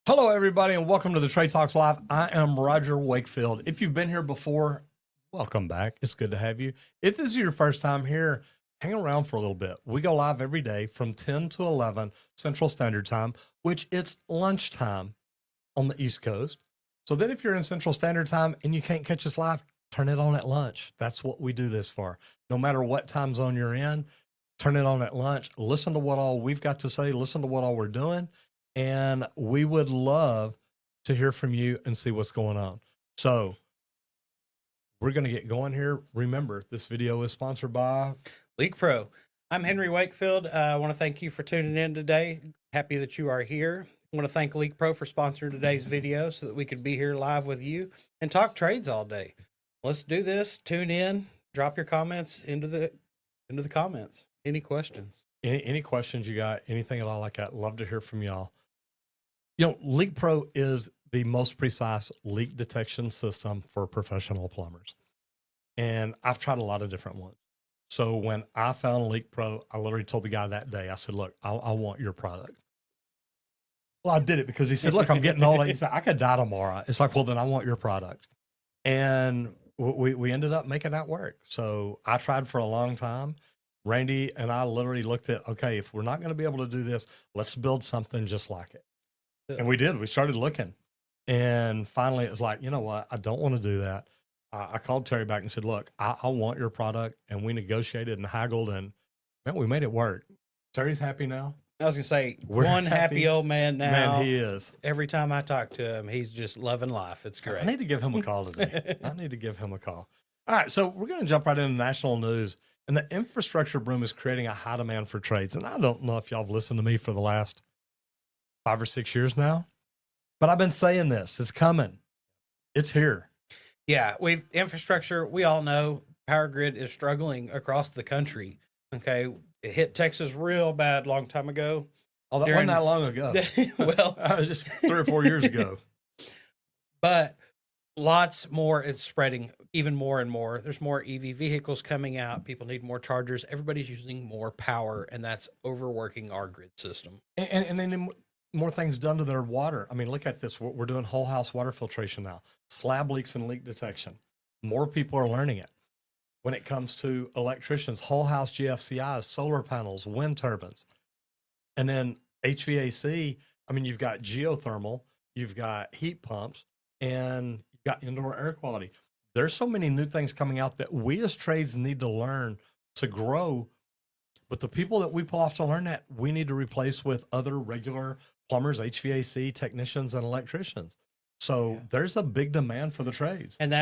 Hello, everybody, and welcome to the Trade Talks Live. I am Roger Wakefield. If you've been here before, welcome back. It's good to have you. If this is your first time here, hang around for a little bit. We go live every day from 10 to 11 Central Standard Time, which it's lunchtime on the East Coast. So then if you're in Central Standard Time and you can't catch us live, turn it on at lunch. That's what we do this for. No matter what time zone you're in, turn it on at lunch. Listen to what all we've got to say. Listen to what all we're doing. And we would love to hear from you and see what's going on. So we're going to get going here. Remember, this video is sponsored by League Pro. I'm Henry Wakefield. I want to thank you for tuning in today. Happy that you are here. I want to thank League Pro for sponsoring today's video so that we could be here live with you and talk trades all day. Let's do this. Tune in. Drop your comments into the comments. Any questions? Any questions you got, anything at all like that. Love to hear from y'all. You know, League Pro is the most precise leak detection system for professional plumbers. And I've tried a lot of different ones. So when I found Leak Pro, I literally told the guy that day, I said, look, I want your product. Well, I did it because he said, look, I'm getting old. He said, I could die tomorrow. It's like, well, then I want your product. And we ended up making that work. So I tried for a long time. Randy and I literally looked at, okay, if we're not going to be able to do this, let's build something just like it. And we did. We started looking. And finally, it was like, you know what? I don't want to do that. I called Terry back and said, look, I want your product. And we negotiated and haggled, and man, we made it work. Terry's happy now. I was going to say, We're one happy old man now. Man, he is. Every time I talk to him, he's just loving life. It's great. I need to give him a call today. I need to give him a call. All right. So we're going to jump right into national news. And the infrastructure boom is creating a high demand for trades. And I don't know if y'all have listened to me for the last 5 or 6 years now, but I've been saying this. It's coming. It's here. Yeah, infrastructure, we all know power grid is struggling across the country. Okay. It hit Texas real bad long time ago. Oh, that wasn't that long ago. Well, just 3 or 4 years ago. But lots more. It's spreading even more and more. There's more EV vehicles coming out. People need more chargers. Everybody's using more power, and that's overworking our grid system. And then more things done to their water. I mean, look at this. We're doing whole house water filtration now, slab leaks and leak detection. More people are learning it. When it comes to electricians, whole house GFCIs, solar panels, wind turbines. And then HVAC, I mean, you've got geothermal, you've got heat pumps, and you've got indoor air quality. There's so many new things coming out that we as trades need to learn to grow. But the people that we pull off to learn that, we need to replace with other regular plumbers, HVAC technicians, and electricians. So there's a big demand for the trades. And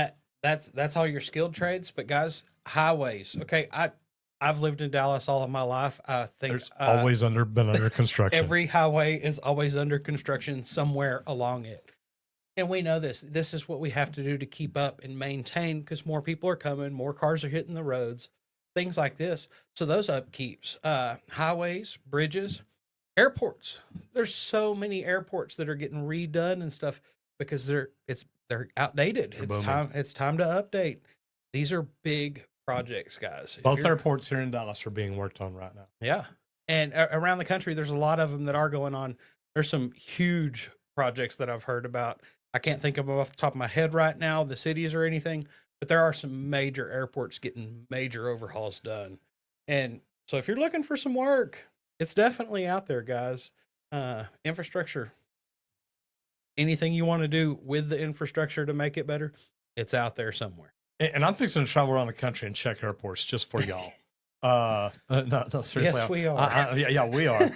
that's all your skilled trades. But guys, highways. Okay, I've lived in Dallas all of my life. I think it's always been under construction. Every highway is always under construction somewhere along it. And we know this. This is what we have to do to keep up and maintain, because more people are coming, more cars are hitting the roads, things like this. So those upkeeps, highways, bridges, airports. There's so many airports that are getting redone and stuff because they're outdated. It's time to update. These are big projects, guys. Both airports here in Dallas are being worked on right now. Yeah. And around the country, there's a lot of them that are going on. There's some huge projects that I've heard about. I can't think of them off the top of my head right now, the cities or anything, but there are some major airports getting major overhauls done. And so if you're looking for some work, it's definitely out there, guys. Infrastructure, anything you want to do with the infrastructure to make it better, it's out there somewhere. And I'm fixing to travel around the country and check airports just for y'all. No, seriously. Yes, we are. Yeah, we are.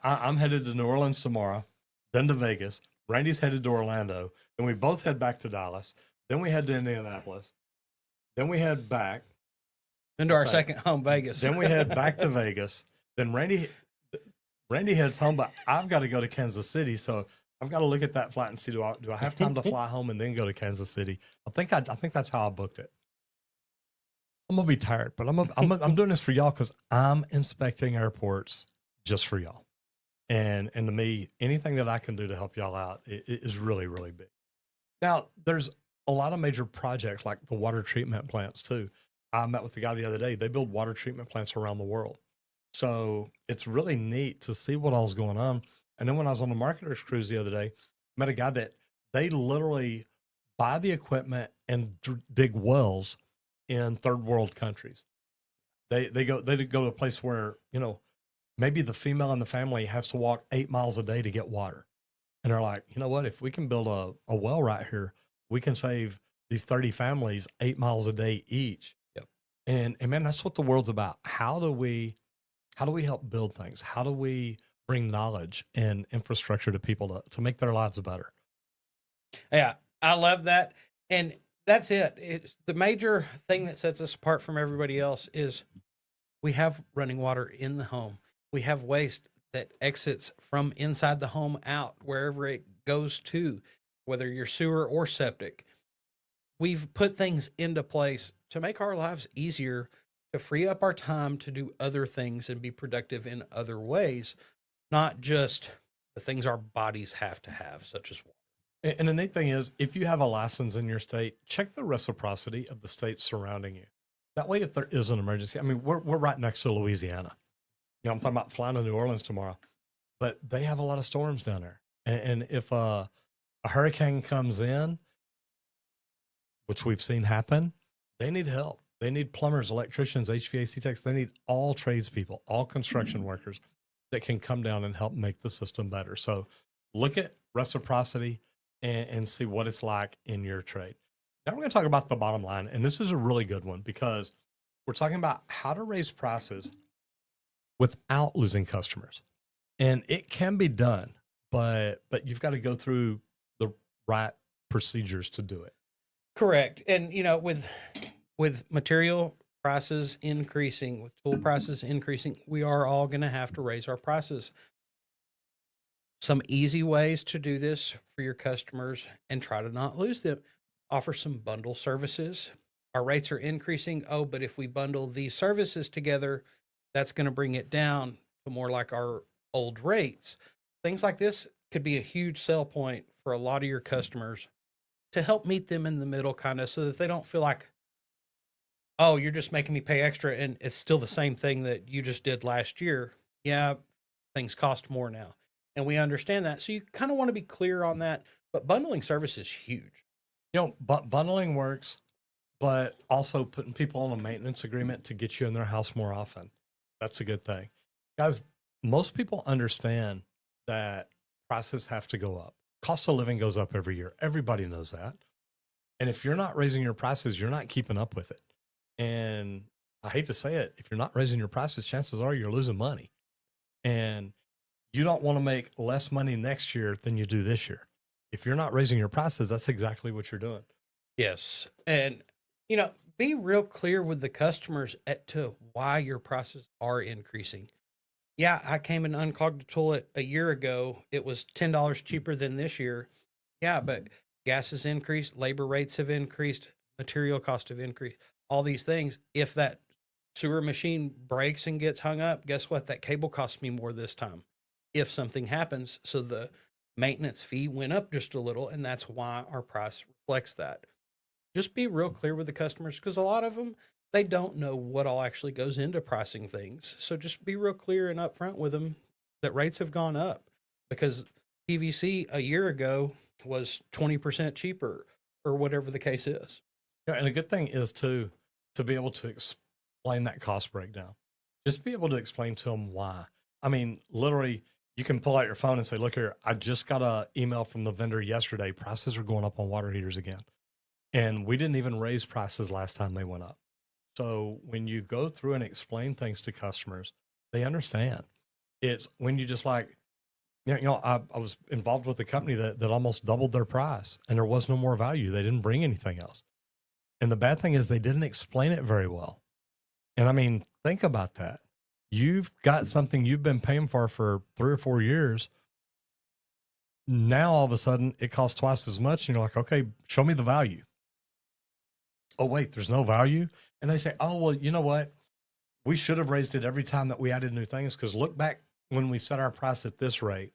I'm headed to New Orleans tomorrow, then to Vegas. Randy's headed to Orlando. Then we both head back to Dallas. Then we head to Indianapolis. Then we head back into our second home, Vegas. Then we head back to Vegas. Then Randy heads home, but I've got to go to Kansas City. So I've got to look at that flight and see, do I have time to fly home and then go to Kansas City? I think that's how I booked it. I'm gonna be tired, but I'm doing this for y'all because I'm inspecting airports just for y'all. And to me, anything that I can do to help y'all out is really, really big. Now, there's a lot of major projects like the water treatment plants too. I met with the guy the other day. They build water treatment plants around the world. So it's really neat to see what all's going on. And then when I was on the marketers cruise the other day, met a guy that they literally buy the equipment and dig wells in third world countries. They go to a place where, maybe the female in the family has to walk 8 miles a day to get water. And they're like, you know what? If we can build a well right here, we can save these 30 families 8 miles a day each. Yep. And man, that's what the world's about. How do we help build things? How do we bring knowledge and infrastructure to people to make their lives better? Yeah, I love that. And that's it. It's the major thing that sets us apart from everybody else is we have running water in the home. We have waste that exits from inside the home out wherever it goes to, whether you're sewer or septic. We've put things into place to make our lives easier, to free up our time to do other things and be productive in other ways, not just the things our bodies have to have, such as water. And the neat thing is, if you have a license in your state, check the reciprocity of the states surrounding you. That way, if there is an emergency, I mean, we're right next to Louisiana. I'm talking about flying to New Orleans tomorrow, but they have a lot of storms down there. And if a hurricane comes in, which we've seen happen, they need help. They need plumbers, electricians, HVAC techs. They need all tradespeople, all construction workers that can come down and help make the system better. So look at reciprocity and see what it's like in your trade. Now we're going to talk about the bottom line. And this is a really good one because we're talking about how to raise prices without losing customers. And it can be done, but you've got to go through the right procedures to do it. Correct. And with material prices increasing, with tool prices increasing, we are all going to have to raise our prices. Some easy ways to do this for your customers and try to not lose them. Offer some bundle services. Our rates are increasing. Oh, but if we bundle these services together, that's going to bring it down to more like our old rates. Things like this could be a huge sell point for a lot of your customers to help meet them in the middle, kind of, so that they don't feel like, oh, you're just making me pay extra and it's still the same thing that you just did last year. Yeah, things cost more now. And we understand that. So you kind of want to be clear on that. But bundling service is huge. Bundling works, but also putting people on a maintenance agreement to get you in their house more often. That's a good thing. Guys, most people understand that prices have to go up. Cost of living goes up every year. Everybody knows that. And if you're not raising your prices, you're not keeping up with it. And I hate to say it, if you're not raising your prices, chances are you're losing money. And you don't want to make less money next year than you do this year. If you're not raising your prices, that's exactly what you're doing. Yes. And, be real clear with the customers as to why your prices are increasing. Yeah, I came and unclogged the toilet a year ago. It was $10 cheaper than this year. Yeah, but gas has increased, labor rates have increased, material costs have increased, all these things. If that sewer machine breaks and gets hung up, guess what? That cable costs me more this time if something happens. So the maintenance fee went up just a little, and that's why our price reflects that. Just be real clear with the customers, because a lot of them, they don't know what all actually goes into pricing things. So just be real clear and upfront with them that rates have gone up, because PVC a year ago was 20% cheaper or whatever the case is. Yeah, and a good thing is to be able to explain that cost breakdown. Just be able to explain to them why. I mean, literally, you can pull out your phone and say, look here, I just got an email from the vendor yesterday. Prices are going up on water heaters again. And we didn't even raise prices last time they went up. So when you go through and explain things to customers, they understand. It's when you just like, I was involved with a company that almost doubled their price and there was no more value. They didn't bring anything else. And the bad thing is they didn't explain it very well. And I mean, think about that. You've got something you've been paying for 3 or 4 years. Now, all of a sudden it costs twice as much. And you're like, okay, show me the value. Oh, wait, there's no value. And they say, oh, well, you know what? We should have raised it every time that we added new things. Because look back when we set our price at this rate,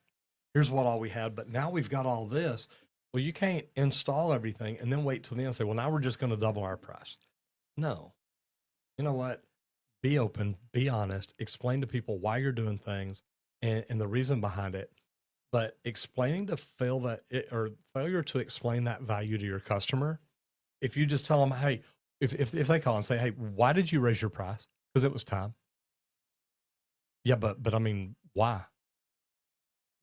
here's what all we had. But now we've got all this. Well, you can't install everything and then wait till the end and say, well, now we're just going to double our price. No. You know what? Be open, be honest, explain to people why you're doing things and the reason behind it. But explaining to fail that or failure to explain that value to your customer, if you just tell them, hey, if they call and say, hey, why did you raise your price? Because it was time. Yeah, but I mean, why?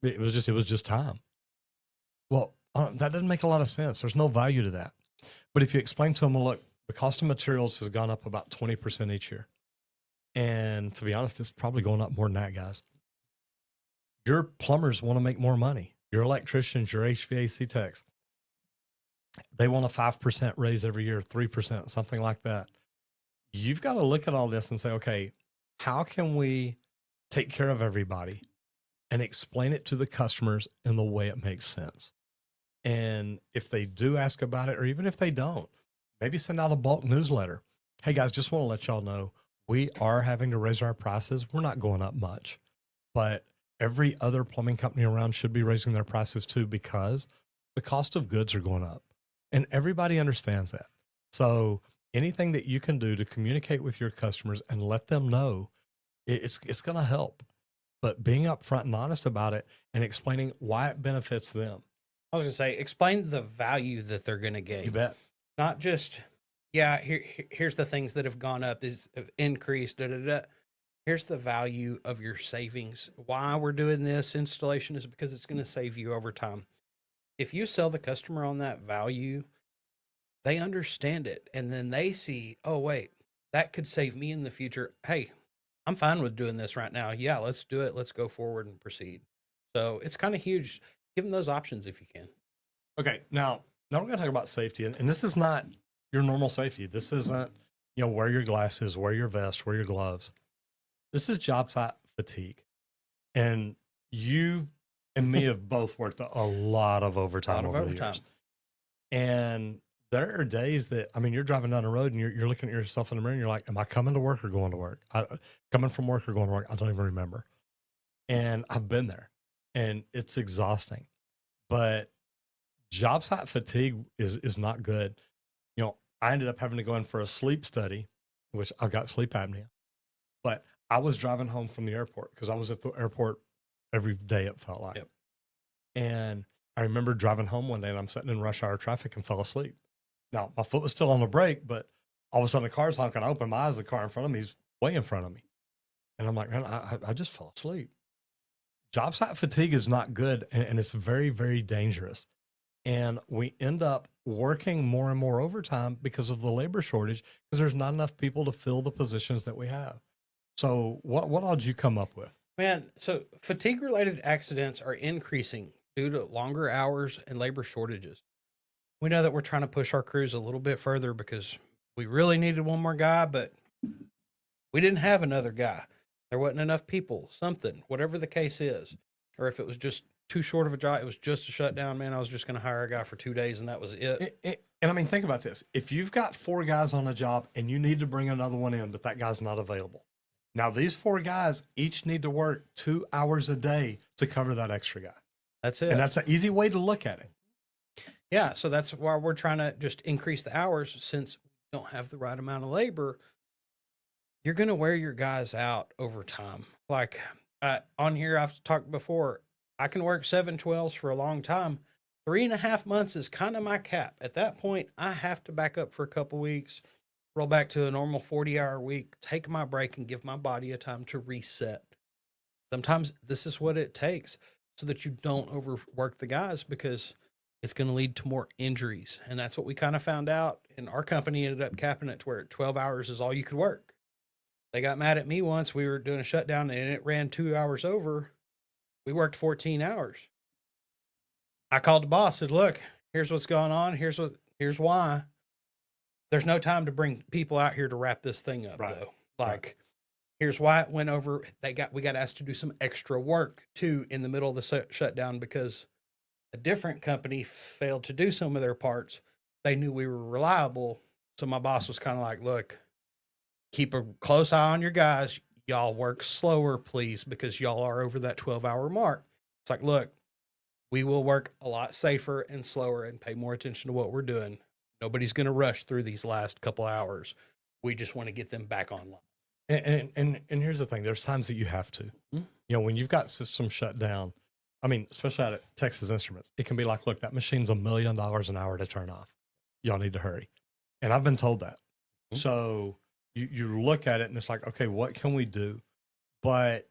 It was just time. Well, that doesn't make a lot of sense. There's no value to that. But if you explain to them, well, look, the cost of materials has gone up about 20% each year. And to be honest, it's probably going up more than that, guys. Your plumbers want to make more money. Your electricians, your HVAC techs, they want a 5% raise every year, 3%, something like that. You've got to look at all this and say, okay, how can we take care of everybody and explain it to the customers in the way it makes sense? And if they do ask about it, or even if they don't, maybe send out a bulk newsletter. Hey guys, just want to let y'all know we are having to raise our prices. We're not going up much, but every other plumbing company around should be raising their prices too, because the cost of goods are going up and everybody understands that. So anything that you can do to communicate with your customers and let them know, it's going to help. But being upfront and honest about it and explaining why it benefits them. I was going to say, explain the value that they're going to gain. You bet. Not just, yeah, here's the things that have gone up, these have increased, da, da, da. Here's the value of your savings. Why we're doing this installation is because it's going to save you over time. If you sell the customer on that value, they understand it. And then they see, oh, wait, that could save me in the future. Hey, I'm fine with doing this right now. Yeah, let's do it. Let's go forward and proceed. So it's kind of huge. Give them those options if you can. Okay. Now we're going to talk about safety. And this is not your normal safety. This isn't, wear your glasses, wear your vest, wear your gloves. This is job site fatigue. And you and me have both worked a lot of overtime over the years. And there are days that, you're driving down the road and you're looking at yourself in the mirror and you're like, am I coming to work or going to work? Coming from work or going to work? I don't even remember. And I've been there and it's exhausting. But job site fatigue is not good. I ended up having to go in for a sleep study, which I've got sleep apnea. But I was driving home from the airport because I was at the airport every day, it felt like. Yep. And I remember driving home one day and I'm sitting in rush hour traffic and fell asleep. Now, my foot was still on the brake, but all of a sudden the car's honking. I open my eyes, the car in front of me is way in front of me. And I'm like, man, I just fell asleep. Job site fatigue is not good, and it's very, very dangerous. And we end up working more and more overtime because of the labor shortage, because there's not enough people to fill the positions that we have. So what all did you come up with? Man, so fatigue-related accidents are increasing due to longer hours and labor shortages. We know that we're trying to push our crews a little bit further because we really needed one more guy, but we didn't have another guy. There wasn't enough people, something, whatever the case is. Or if it was just too short of a job, it was just a shutdown, man, I was just going to hire a guy for 2 days and that was it. And think about this. If you've got 4 guys on a job and you need to bring another one in, but that guy's not available. Now, these 4 guys each need to work 2 hours a day to cover that extra guy. That's it. And that's an easy way to look at it. Yeah, so that's why we're trying to just increase the hours since we don't have the right amount of labor. You're going to wear your guys out over time. Like on here, I've talked before, I can work 7/12s for a long time. 3.5 months is kind of my cap. At that point, I have to back up for a couple weeks, roll back to a normal 40-hour week, take my break and give my body a time to reset. Sometimes this is what it takes so that you don't overwork the guys, because it's going to lead to more injuries. And that's what we kind of found out. And our company ended up capping it to where 12 hours is all you could work. They got mad at me once. We were doing a shutdown and it ran 2 hours over. We worked 14 hours. I called the boss, said, look, here's what's going on. Here's why. There's no time to bring people out here to wrap this thing up, though. Like, here's why it went over. We got asked to do some extra work too in the middle of the shutdown because a different company failed to do some of their parts. They knew we were reliable. So my boss was kind of like, look, keep a close eye on your guys. Y'all work slower, please, because y'all are over that 12-hour mark. It's like, look, we will work a lot safer and slower and pay more attention to what we're doing. Nobody's going to rush through these last couple hours. We just want to get them back online. And here's the thing. There's times that you have to, when you've got systems shut down. I mean, especially out at Texas Instruments, it can be like, look, that machine's $1 million an hour to turn off. Y'all need to hurry. And I've been told that. Mhm. So you look at it and it's like, okay, what can we do? But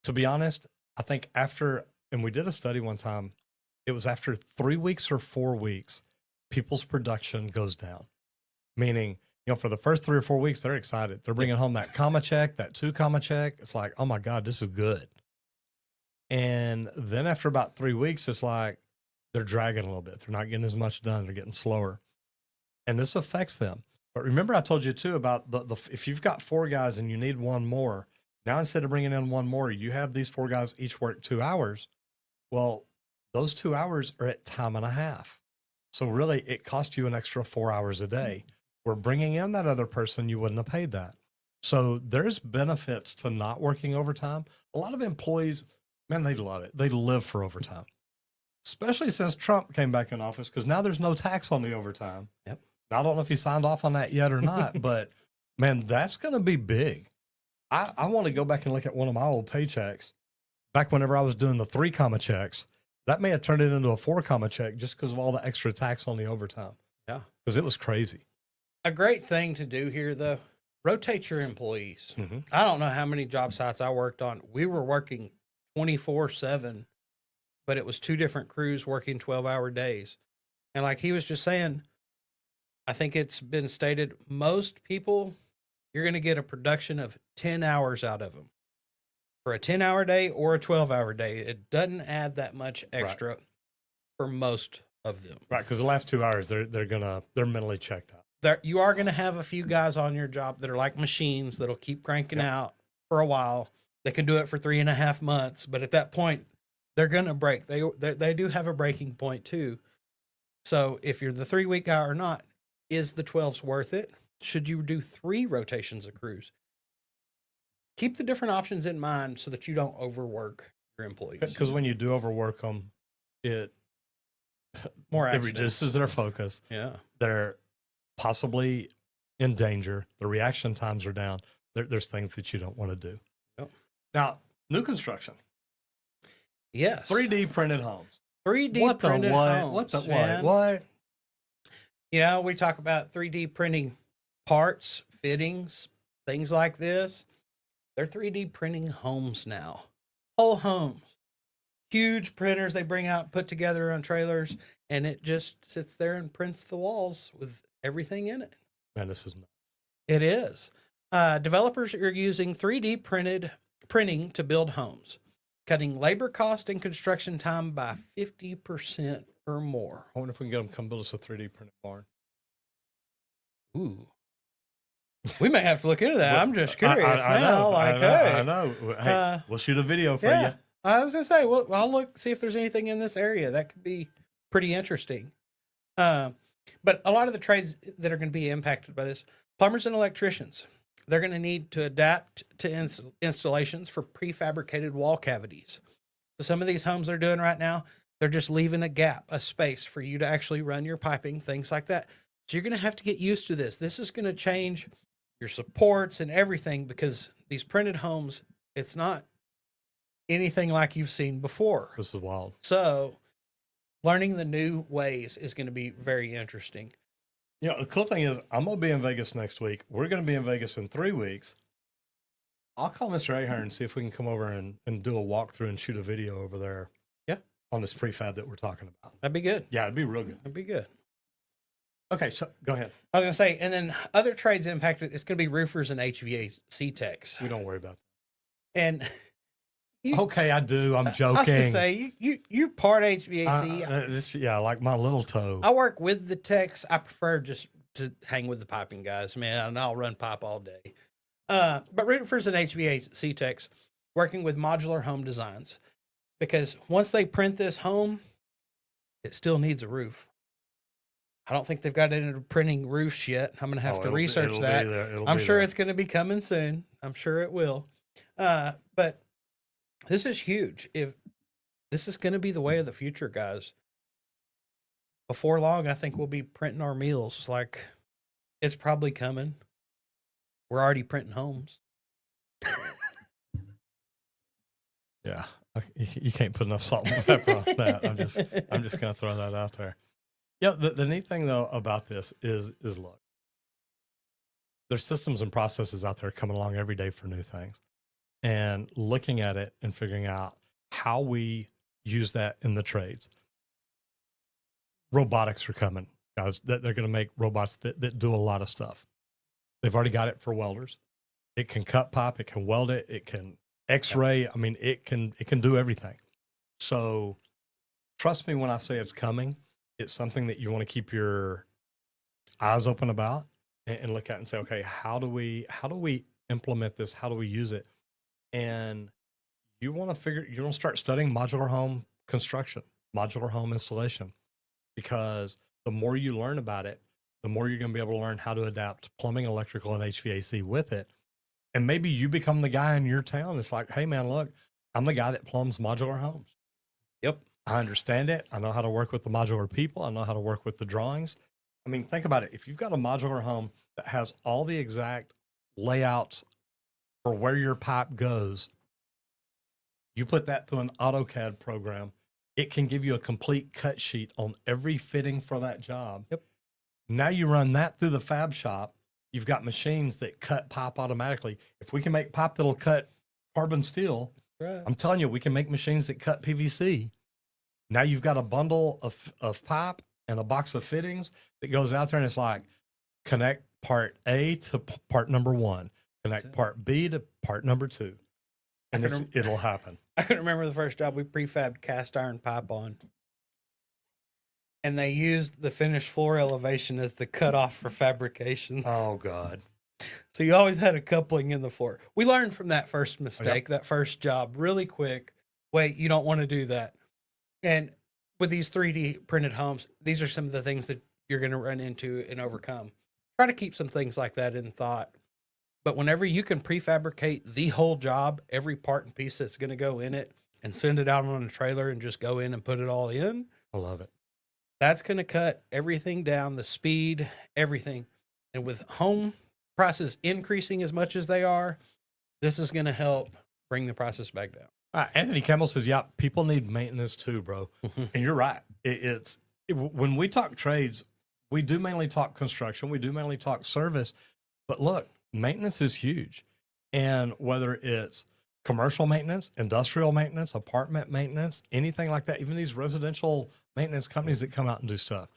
to be honest, I think and we did a study one time, it was after 3 weeks or 4 weeks, people's production goes down. Meaning, for the first 3 or 4 weeks, they're excited. They're bringing home that comma check, that 2 comma check. It's like, oh my God, this is good. And then after about 3 weeks, it's like they're dragging a little bit. They're not getting as much done. They're getting slower. And this affects them. But remember, I told you too about the if you've got 4 guys and you need one more, now instead of bringing in one more, you have these 4 guys each work 2 hours. Well, those 2 hours are at time and a half. So really, it costs you an extra 4 hours a day. We're bringing in that other person, you wouldn't have paid that. So there's benefits to not working overtime. A lot of employees, man, they love it. They live for overtime, especially since Trump came back in office, because now there's no tax on the overtime. Yep. I don't know if he signed off on that yet or not, but man, that's going to be big. I want to go back and look at one of my old paychecks back whenever I was doing the 3 comma checks. That may have turned it into a 4 comma check just because of all the extra tax on the overtime. Yeah. Because it was crazy. A great thing to do here, though, rotate your employees. Mm-hmm. I don't know how many job sites I worked on. We were working 24/7, but it was 2 different crews working 12-hour days. And like he was just saying, I think it's been stated, most people, you're going to get a production of 10 hours out of them for a 10-hour day or a 12-hour day. It doesn't add that much extra for most of them. Right, because the last 2 hours, they're mentally checked out. You are going to have a few guys on your job that are like machines that'll keep cranking out for a while. They can do it for 3.5 months, but at that point, they're going to break. They do have a breaking point too. So if you're the 3-week guy or not, is the 12s worth it? Should you do 3 rotations of crews? Keep the different options in mind so that you don't overwork your employees. Because when you do overwork them, it reduces their focus. Yeah. They're possibly in danger. The reaction times are down. There's things that you don't want to do. Yep. Now, new construction. Yes. 3D printed homes. 3D printed homes. What the man. what? We talk about 3D printing parts, fittings, things like this. They're 3D printing homes now. Whole homes. Huge printers they bring out, put together on trailers, and it just sits there and prints the walls with everything in it. Man, this is nuts. It is. Developers are using 3D printing to build homes, cutting labor cost and construction time by 50% or more. I wonder if we can get them to come build us a 3D printed barn. Ooh. We may have to look into that. I'm just curious now. I know. Hey, we'll shoot a video for you. I was going to say, well, I'll see if there's anything in this area that could be pretty interesting. But a lot of the trades that are going to be impacted by this, plumbers and electricians, they're going to need to adapt to installations for prefabricated wall cavities. So some of these homes they're doing right now, they're just leaving a gap, a space for you to actually run your piping, things like that. So you're going to have to get used to this. This is going to change your supports and everything, because these printed homes, it's not anything like you've seen before. This is wild. So learning the new ways is going to be very interesting. The cool thing is I'm going to be in Vegas next week. We're going to be in Vegas in 3 weeks. I'll call Mr. Ahern and see if we can come over and do a walkthrough and shoot a video over there. Yeah. On this prefab that we're talking about. That'd be good. Yeah, it'd be real good. That'd be good. Okay, so go ahead. I was going to say, and then other trades impacted, it's going to be roofers and HVAC techs. We don't worry about that. And okay, I do. I'm joking. I was going to say, you part HVAC. Like my little toe. I work with the techs. I prefer just to hang with the piping guys, man, and I'll run pipe all day. But roofers and HVAC techs working with modular home designs, because once they print this home, it still needs a roof. I don't think they've got it into printing roofs yet. I'm going to have to research that. I'm sure it's going to be coming soon. I'm sure it will. But this is huge. If this is going to be the way of the future, guys, before long, I think we'll be printing our meals. Like, it's probably coming. We're already printing homes. Yeah. You can't put enough salt and pepper on that. I'm just going to throw that out there. Yeah. The neat thing though about this is look, there's systems and processes out there coming along every day for new things, and looking at it and figuring out how we use that in the trades. Robotics are coming, guys. That they're going to make robots that do a lot of stuff. They've already got it for welders. It can cut pipe. It can weld it. It can X-ray. I mean, it can do everything. So trust me when I say it's coming. It's something that you want to keep your eyes open about and look at and say, okay, how do we implement this? How do we use it? And you want to start studying modular home construction, modular home installation, because the more you learn about it, the more you're going to be able to learn how to adapt plumbing, electrical, and HVAC with it. And maybe you become the guy in your town. It's like, hey man, look, I'm the guy that plumbs modular homes. Yep. I understand it. I know how to work with the modular people. I know how to work with the drawings. I mean, think about it. If you've got a modular home that has all the exact layouts for where your pipe goes, you put that through an AutoCAD program, it can give you a complete cut sheet on every fitting for that job. Yep. Now you run that through the fab shop. You've got machines that cut pipe automatically. If we can make pipe that'll cut carbon steel, Right. I'm telling you, we can make machines that cut PVC. Now you've got a bundle of pipe and a box of fittings that goes out there, and it's like, connect part A to part number 1, connect part B to part number 2, and it'll happen. I can remember the first job we prefabbed cast iron pipe on, and they used the finished floor elevation as the cutoff for fabrications. Oh God. So you always had a coupling in the floor. We learned from that first mistake, that first job, really quick. Wait, you don't want to do that. And with these 3D printed homes, these are some of the things that you're going to run into and overcome. Try to keep some things like that in thought. But whenever you can prefabricate the whole job, every part and piece that's going to go in it, and send it out on a trailer and just go in and put it all in, I love it. that's going to cut everything down, the speed, everything. And with home prices increasing as much as they are, this is going to help bring the prices back down. Anthony Campbell says, yeah, people need maintenance too, bro. And you're right. When we talk trades, we do mainly talk construction. We do mainly talk service. But look, maintenance is huge. And whether it's commercial maintenance, industrial maintenance, apartment maintenance, anything like that, even these residential maintenance companies that come out and do stuff.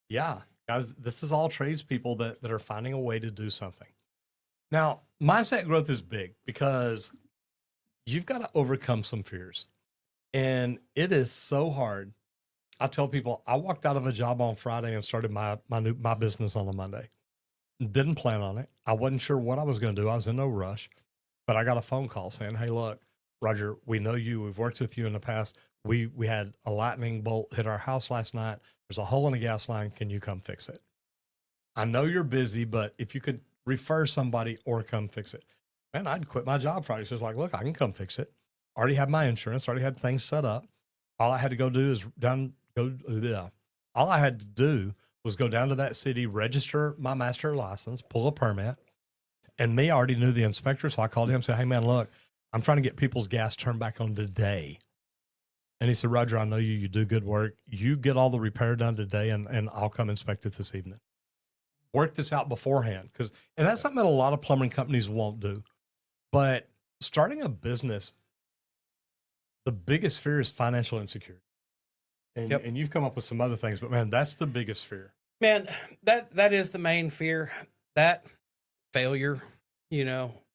Yeah, guys, this is all tradespeople that are finding a way to do something. Now, mindset growth is big because you've got to overcome some fears. And it is so hard. I tell people, I walked out of a job on Friday and started my business on a Monday. Didn't plan on it. I wasn't sure what I was going to do. I was in no rush, but I got a phone call saying, hey, look, Roger, we know you. We've worked with you in the past. We had a lightning bolt hit our house last night. There's a hole in the gas line. Can you come fix it? I know you're busy, but if you could refer somebody or come fix it. Man, I'd quit my job Friday. So it's like, look, I can come fix it. Already had my insurance, already had things set up. All I had to go do is all I had to do was go down to that city, register my master license, pull a permit. And me, I already knew the inspector. So I called him and said, hey man, look, I'm trying to get people's gas turned back on today. And he said, Roger, I know you do good work. You get all the repair done today and I'll come inspect it this evening. Work this out beforehand. And that's something that a lot of plumbing companies won't do. But starting a business, the biggest fear is financial insecurity. And you've come up with some other things, but man, that's the biggest fear. Man, that is the main fear. That failure,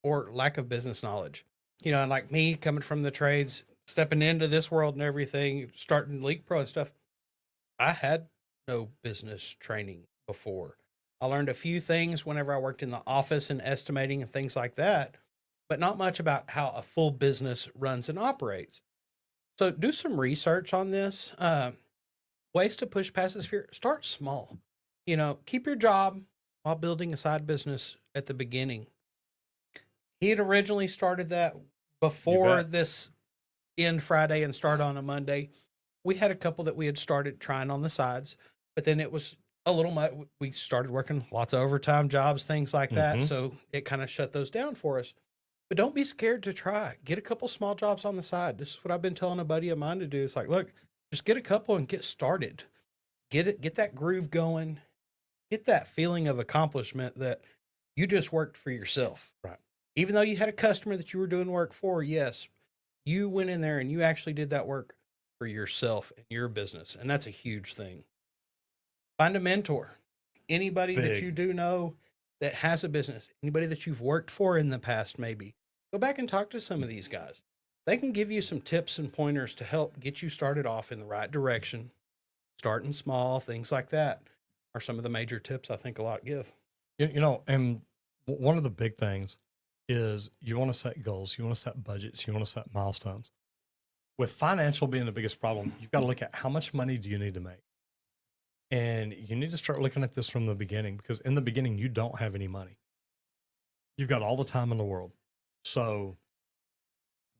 or lack of business knowledge. And like me coming from the trades, stepping into this world and everything, starting Leak Pro and stuff, I had no business training before. I learned a few things whenever I worked in the office and estimating and things like that, but not much about how a full business runs and operates. So do some research on this. Ways to push past this fear. Start small. Keep your job while building a side business at the beginning. He had originally started that before this end Friday and start on a Monday. We had a couple that we had started trying on the sides, but then it was a little much. We started working lots of overtime jobs, things like that. So it kind of shut those down for us. But don't be scared to try. Get a couple small jobs on the side. This is what I've been telling a buddy of mine to do. It's like, look, just get a couple and get started. Get that groove going. Get that feeling of accomplishment that you just worked for yourself. Right. Even though you had a customer that you were doing work for, yes, you went in there and you actually did that work for yourself and your business. And that's a huge thing. Find a mentor. Anybody that Big. you do know that has a business, anybody that you've worked for in the past, maybe go back and talk to some of these guys. They can give you some tips and pointers to help get you started off in the right direction. Starting small, things like that are some of the major tips I think a lot give. You know, and one of the big things is you want to set goals, you want to set budgets, you want to set milestones. With financial being the biggest problem, you've got to look at how much money do you need to make. And you need to start looking at this from the beginning, because in the beginning, you don't have any money. You've got all the time in the world. So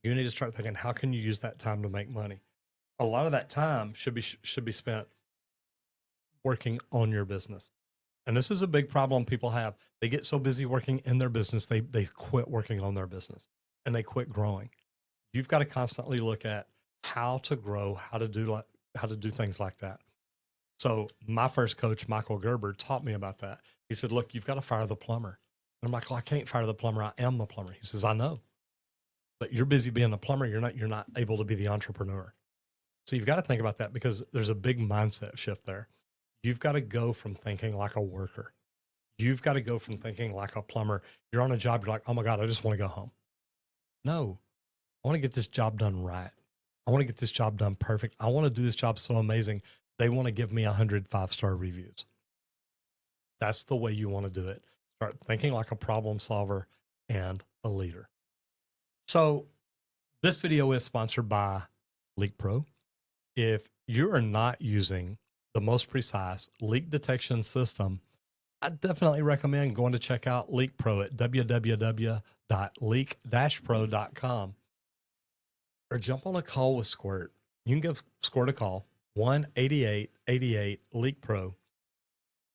you need to start thinking, how can you use that time to make money? A lot of that time should be spent working on your business. And this is a big problem people have. They get so busy working in their business, they quit working on their business and they quit growing. You've got to constantly look at how to grow, how to do things like that. So my first coach, Michael Gerber, taught me about that. He said, look, you've got to fire the plumber. And I'm like, well, I can't fire the plumber. I am the plumber. He says, I know, but you're busy being the plumber. You're not able to be the entrepreneur. So you've got to think about that, because there's a big mindset shift there. You've got to go from thinking like a worker. You've got to go from thinking like a plumber. You're on a job. You're like, oh my God, I just want to go home. No, I want to get this job done right. I want to get this job done perfect. I want to do this job so amazing. They want to give me 100 5-star reviews. That's the way you want to do it. Start thinking like a problem solver and a leader. So this video is sponsored by Leak Pro. If you are not using the most precise leak detection system, I definitely recommend going to check out Leak Pro at www.leak-pro.com, or jump on a call with Squirt. You can give Squirt a call, 1-8888-LEAK-PRO,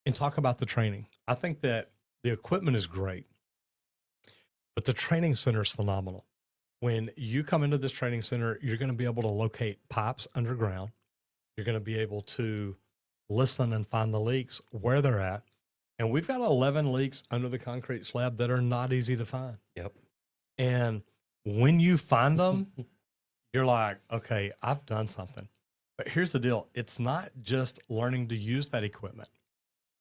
and talk about the training. I think that the equipment is great, but the training center is phenomenal. When you come into this training center, you're going to be able to locate pipes underground. You're going to be able to listen and find the leaks where they're at. And we've got 11 leaks under the concrete slab that are not easy to find. Yep. And when you find them, you're like, okay, I've done something. But here's the deal. It's not just learning to use that equipment.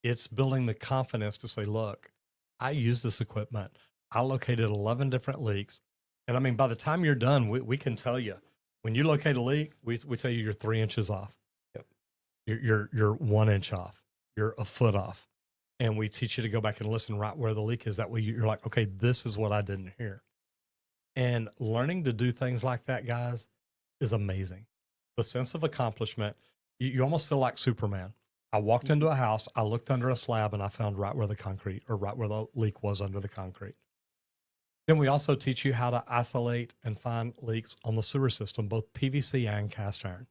It's building the confidence to say, look, I use this equipment. I located 11 different leaks. And I mean, by the time you're done, we can tell you, when you locate a leak, we tell you you're 3 inches off. Yep. You're 1 inch off. You're a foot off. And we teach you to go back and listen right where the leak is. That way you're like, okay, this is what I didn't hear. And learning to do things like that, guys, is amazing. The sense of accomplishment, you almost feel like Superman. I walked into a house, I looked under a slab, and I found right where the concrete, or right where the leak was under the concrete. Then we also teach you how to isolate and find leaks on the sewer system, both PVC and cast iron.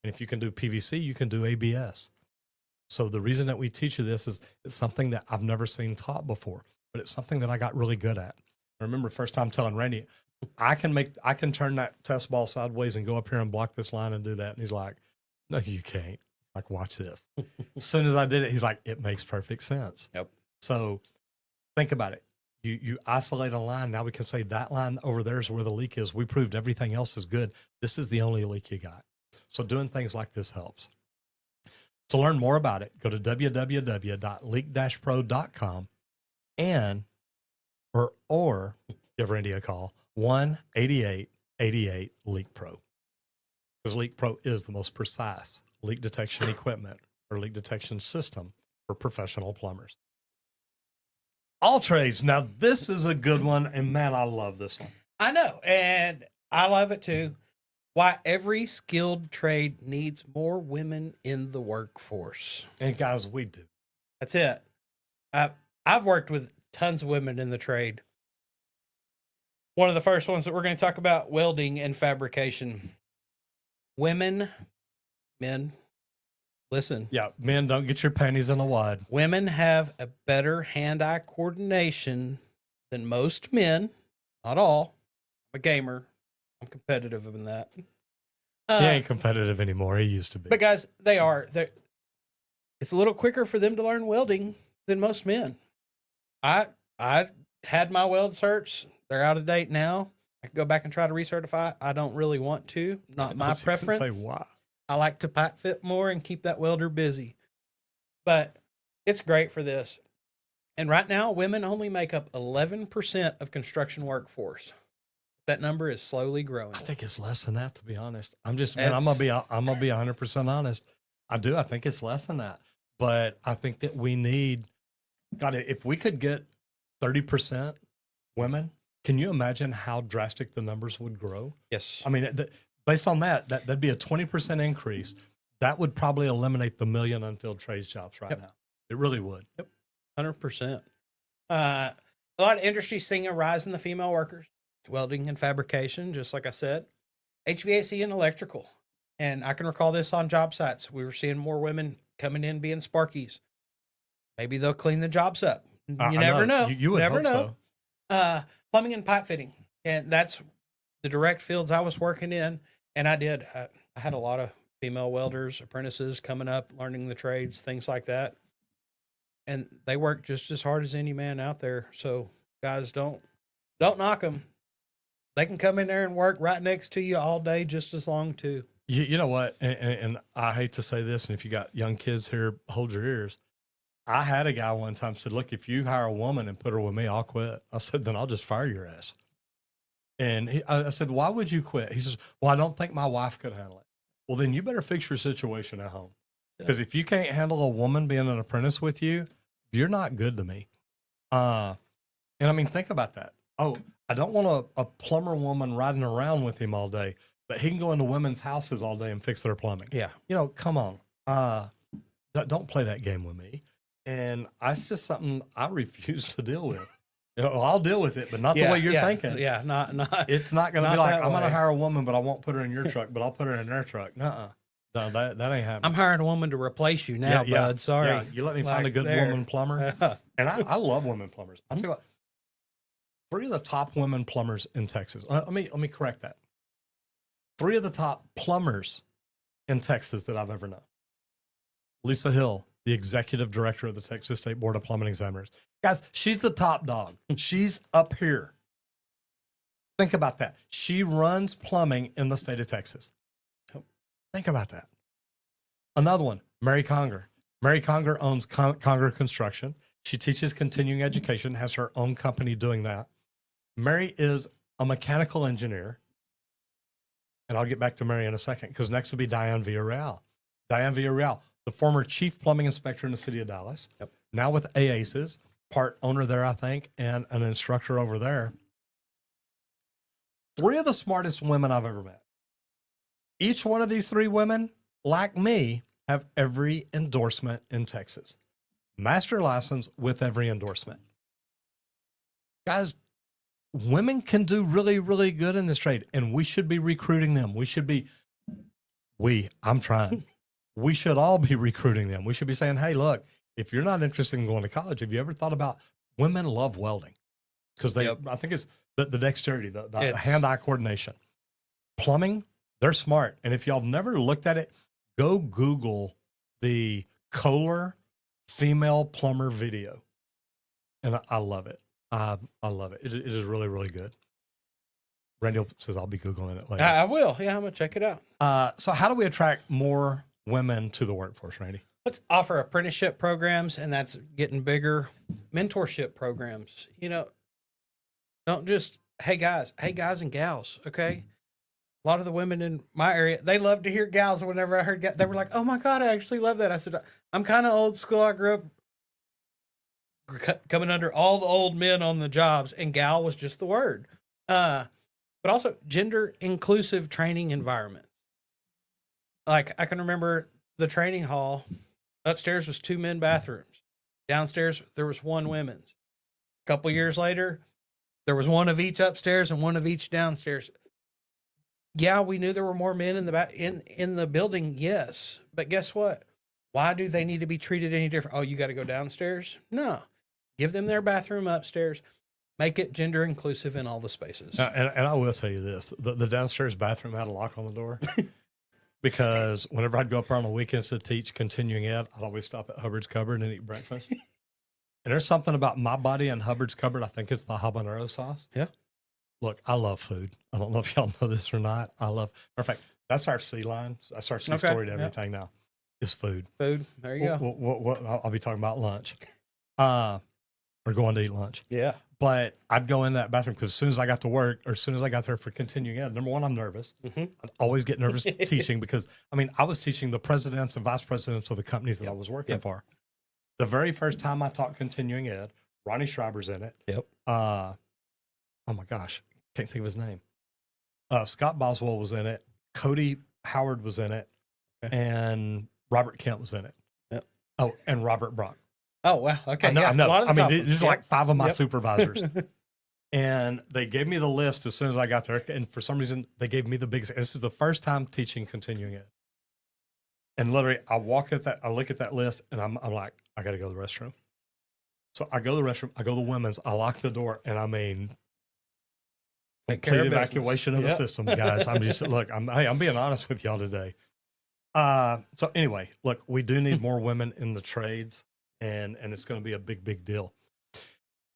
And if you can do PVC, you can do ABS. So the reason that we teach you this is it's something that I've never seen taught before, but it's something that I got really good at. I remember first time telling Randy, I can turn that test ball sideways and go up here and block this line and do that. And he's like, no, you can't. Like, watch this. As soon as I did it, he's like, it makes perfect sense. Yep. So think about it. You isolate a line. Now we can say that line over there is where the leak is. We proved everything else is good. This is the only leak you got. So doing things like this helps. To learn more about it, go to www.leak-pro.com or give Randy a call, 1-8888-LEAK-PRO. Because Leak Pro is the most precise leak detection equipment or leak detection system for professional plumbers. All trades. Now, this is a good one, and man, I love this one. I know, and I love it too. Why every skilled trade needs more women in the workforce. And guys, we do. That's it. I've worked with tons of women in the trade. One of the first ones that we're going to talk about, welding and fabrication. Women, men, listen. Yeah, men, don't get your panties in a wad. Women have a better hand-eye coordination than most men Not all. I'm a gamer. I'm competitive in that. He ain't competitive anymore. He used to be. But guys, they are. It's a little quicker for them to learn welding than most men. I had my weld certs. They're out of date now. I can go back and try to recertify. I don't really want to. Not my preference. Say why? I like to pipe fit more and keep that welder busy. But it's great for this. And right now, women only make up 11% of construction workforce. That number is slowly growing. I think it's less than that, to be honest. I'm gonna be 100% honest. I do. I think it's less than that. But I think that we need, God, if we could get 30% women, can you imagine how drastic the numbers would grow? Yes. I mean, based on that'd be a 20% increase. That would probably eliminate the million unfilled trades jobs right now. It really would. Yep. 100%. A lot of industries seeing a rise in the female workers, welding and fabrication, just like I said, HVAC and electrical. And I can recall this on job sites. We were seeing more women coming in being sparkies. Maybe they'll clean the jobs up. You never know. You would never hope know. so. Plumbing and pipe fitting. And that's the direct fields I was working in. And I had a lot of female welders, apprentices coming up, learning the trades, things like that. And they work just as hard as any man out there. So guys, don't knock them. They can come in there and work right next to you all day, just as long too. You know what? And I hate to say this, and if you got young kids here, hold your ears. I had a guy one time said, look, if you hire a woman and put her with me, I'll quit. I said, then I'll just fire your ass. And I said, why would you quit? He says, well, I don't think my wife could handle it. Well, then you better fix your situation at home. Because if you can't handle a woman being an apprentice with you, you're not good to me. And I mean, think about that. Oh, I don't want a plumber woman riding around with him all day, but he can go into women's houses all day and fix their plumbing. Yeah. You know, come on. Don't play that game with me. And it's just something I refuse to deal with. You know, I'll deal with it, but not the way you're thinking. Yeah, not. It's not going to be like, I'm going to hire a woman, but I won't put her in your truck, but I'll put her in their truck. Nuh-uh. No, that ain't happening. I'm hiring a woman to replace you now, bud. Sorry. Yeah. You let me find a good woman plumber. And I love women plumbers. I'll tell you what, 3 of the top women plumbers in Texas. Let me correct that. 3 of the top plumbers in Texas that I've ever known. Lisa Hill, the executive director of the Texas State Board of Plumbing Examiners. Guys, she's the top dog. She's up here. Think about that. She runs plumbing in the state of Texas. Think about that. Another one, Mary Conger. Mary Conger owns Conger Construction. She teaches continuing education, has her own company doing that. Mary is a mechanical engineer. And I'll get back to Mary in a second, because next will be Diane Villarreal. Diane Villarreal, the former chief plumbing inspector in the city of Dallas, now with AACES, part owner there, I think, and an instructor over there. 3 of the smartest women I've ever met. Each one of these 3 women, like me, have every endorsement in Texas. Master license with every endorsement. Guys, women can do really, really good in this trade, and we should be recruiting them. I'm trying. We should all be recruiting them. We should be saying, hey, look, if you're not interested in going to college, have you ever thought about women love welding? Because I think it's the dexterity, the hand-eye coordination. Plumbing, they're smart. And if y'all have never looked at it, go Google the Kohler female plumber video. And I love it. I love it. It is really, really good. Randy says I'll be Googling it later. I will. Yeah, I'm going to check it out. So how do we attract more women to the workforce, Randy? Let's offer apprenticeship programs, and that's getting bigger. Mentorship programs. You know, don't just, hey guys and gals, okay? A lot of the women in my area, they love to hear gals. Whenever I heard they were like, oh my God, I actually love that. I said, I'm kind of old school. I grew up coming under all the old men on the jobs, and gal was just the word. But also gender inclusive training environment. Like I can remember the training hall, upstairs was 2 men bathrooms. Downstairs, there was 1 women's. A couple years later, there was 1 of each upstairs and 1 of each downstairs. Yeah, we knew there were more men in the building, yes. But guess what? Why do they need to be treated any different? Oh, you got to go downstairs? No. Give them their bathroom upstairs. Make it gender inclusive in all the spaces. And I will tell you this: the downstairs bathroom had a lock on the door because whenever I'd go up there on the weekends to teach continuing ed, I'd always stop at Hubbard's Cupboard and eat breakfast. And there's something about my buddy and Hubbard's Cupboard. I think it's the habanero sauce. Yeah. Look, I love food. I don't know if y'all know this or not. Matter of fact, that's our C line. That's our C Okay, story to yeah. everything now. Is food. Food. There you go. What I'll be talking about lunch, or going to eat lunch. Yeah. But I'd go in that bathroom because as soon as I got to work, or as soon as I got there for continuing ed, number one, I'm nervous. Mhm. I'd always get nervous teaching because I was teaching the presidents and vice presidents of the companies that I was working for. The very first time I taught continuing ed, Ronnie Schreiber's in it. Yep. Oh my gosh, can't think of his name. Scott Boswell was in it. Cody Howard was in it, and Robert Kent was in it. Yep. Oh, and Robert Brock. Oh, wow. Okay. I know. Yeah. I know. A lot of the top these ones. are like 5 of my Yep. supervisors. And they gave me the list as soon as I got there. And for some reason, they gave me the biggest. This is the first time teaching continuing ed. And literally, I look at that list, and I'm like, I got to go to the restroom. So I go to the restroom. I go to the women's. I lock the door, and Take care of complete business. evacuation of the Yep. system, guys. I'm just I'm being honest with y'all today. So anyway, look, we do need more women in the trades, and it's going to be a big deal.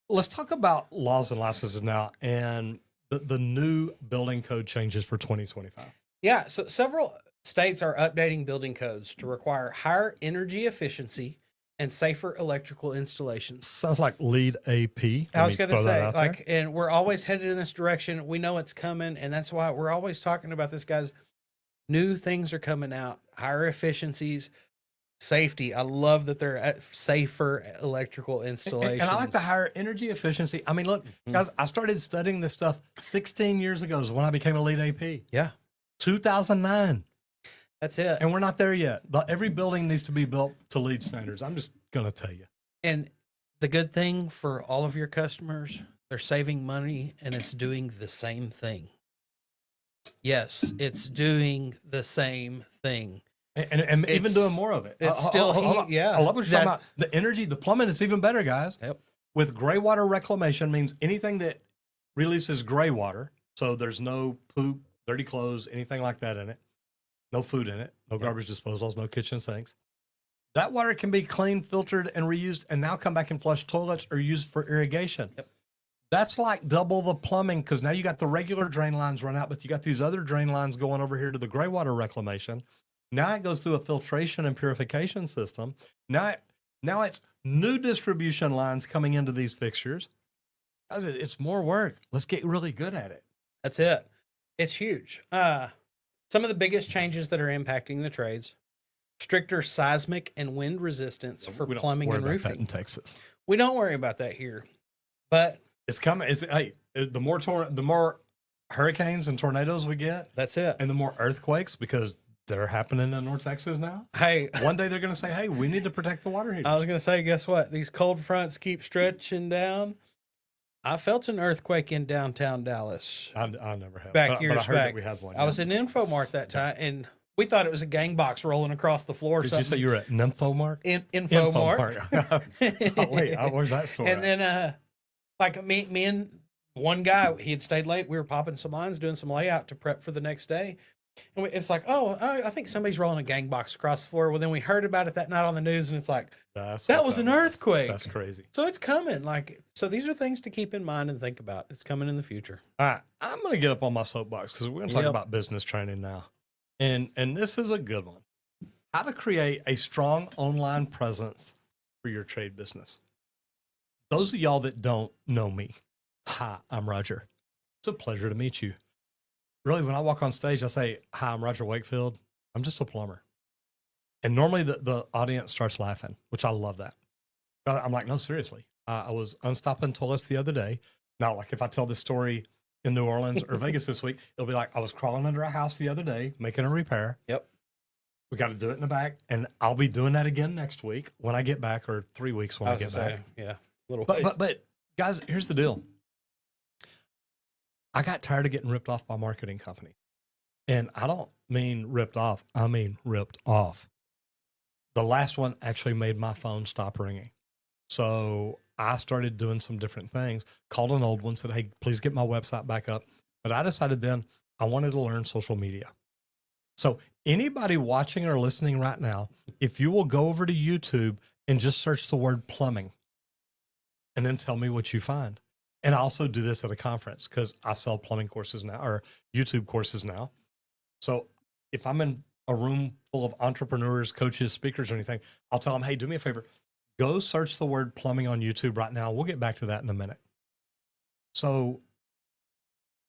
Let's talk about laws and licenses now, and the new building code changes for 2025. Yeah. So several states are updating building codes to require higher energy efficiency and safer electrical installations. Sounds like lead AP. I was Let me going to throw that say, out there. like, and we're always headed in this direction. We know it's coming, and that's why we're always talking about this, guys. New things are coming out, higher efficiencies, safety. I love that they're at safer electrical installations. And I like the higher energy efficiency. I mean, look, guys, I started studying this stuff 16 years ago is when I became a lead AP. Yeah, 2009. that's it. And we're not there yet. Every building needs to be built to lead standards. I'm just going to tell you. And the good thing for all of your customers, they're saving money and it's doing the same thing. Yes, it's doing the same thing. And even It's- doing more of it. it's still Hold on. heat, yeah. I love what you're talking That- about. The energy, the plumbing is even better, guys. Yep. With gray water reclamation means anything that releases gray water. So there's no poop, dirty clothes, anything like that in it. No food in it. No garbage disposals, no kitchen sinks. That water can be cleaned, filtered, and reused, and now come back and flush toilets or used for irrigation. Yep. That's like double the plumbing because now you got the regular drain lines run out, but you got these other drain lines going over here to the gray water reclamation. Now it goes through a filtration and purification system. Now it's new distribution lines coming into these fixtures. Guys, it's more work. Let's get really good at it. That's it. It's huge. Some of the biggest changes that are impacting the trades: stricter seismic and wind resistance for We don't plumbing worry and about that roofing. in Texas. We don't worry about that here, but It's coming. The more hurricanes and tornadoes we get, that's it. and the more earthquakes, because they're happening in North Texas now. Hey, One day they're going to say, "Hey, we need to protect the water heater." I was going to say, guess what? These cold fronts keep stretching down. I felt an earthquake in downtown Dallas. I never have. Back but years I heard back. that we had one. I was in Infomart that time, and we thought it was a gang box rolling across the floor or Did you say something. you were at Nymphomark? Infomart. Oh, wait, where's that story? And then, like me and one guy, he had stayed late. We were popping some lines, doing some layout to prep for the next day. And it's like, I think somebody's rolling a gang box across the floor. Well, then we heard about it that night on the news, and it's like, That's that what was an earthquake. That's crazy. So it's coming. So these are things to keep in mind and think about. It's coming in the future. All right, I'm going to get up on my soapbox because we're going to talk Yep. about business training now, and this is a good one: how to create a strong online presence for your trade business. Those of y'all that don't know me, hi, I'm Roger. It's a pleasure to meet you. Really, when I walk on stage, I say, "Hi, I'm Roger Wakefield. I'm just a plumber," and normally the audience starts laughing, which I love that. But I'm like, no, seriously. I was unstopping toilets the other day. Now, like if I tell this story in New Orleans or Vegas this week, it'll be like I was crawling under a house the other day, making a repair. Yep. We got to do it in the back, and I'll be doing that again next week when I get back, or 3 weeks when I get back. Yeah. Little But guys, here's the deal. I got tired of getting ripped off by marketing companies. And I don't mean ripped off. I mean ripped off. The last one actually made my phone stop ringing. So I started doing some different things, called an old one, said, hey, please get my website back up. But I decided then I wanted to learn social media. So anybody watching or listening right now, if you will go over to YouTube and just search the word plumbing and then tell me what you find. And I also do this at a conference because I sell plumbing courses now or YouTube courses now. So if I'm in a room full of entrepreneurs, coaches, speakers, or anything, I'll tell them, hey, do me a favor. Go search the word plumbing on YouTube right now. We'll get back to that in a minute. So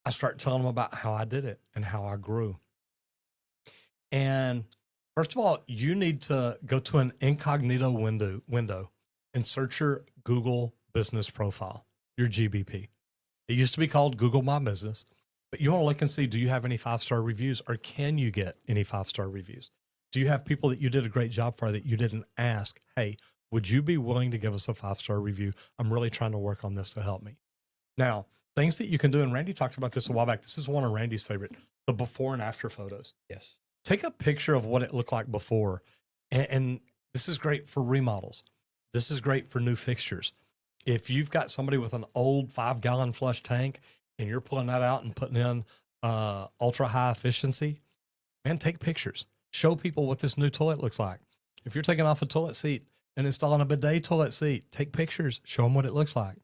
I start telling them about how I did it and how I grew. And first of all, you need to go to an incognito window and search your Google business profile, your GBP. It used to be called Google My Business, but you want to look and see, do you have any 5-star reviews or can you get any 5-star reviews? Do you have people that you did a great job for that you didn't ask, hey, would you be willing to give us a 5-star review? I'm really trying to work on this to help me. Now, things that you can do, and Randy talked about this a while back. This is one of Randy's favorite, the before and after photos. Yes. Take a picture of what it looked like before. And this is great for remodels. This is great for new fixtures. If you've got somebody with an old 5-gallon flush tank and you're pulling that out and putting in ultra high efficiency, man, take pictures. Show people what this new toilet looks like. If you're taking off a toilet seat and installing a bidet toilet seat, take pictures, show them what it looks like.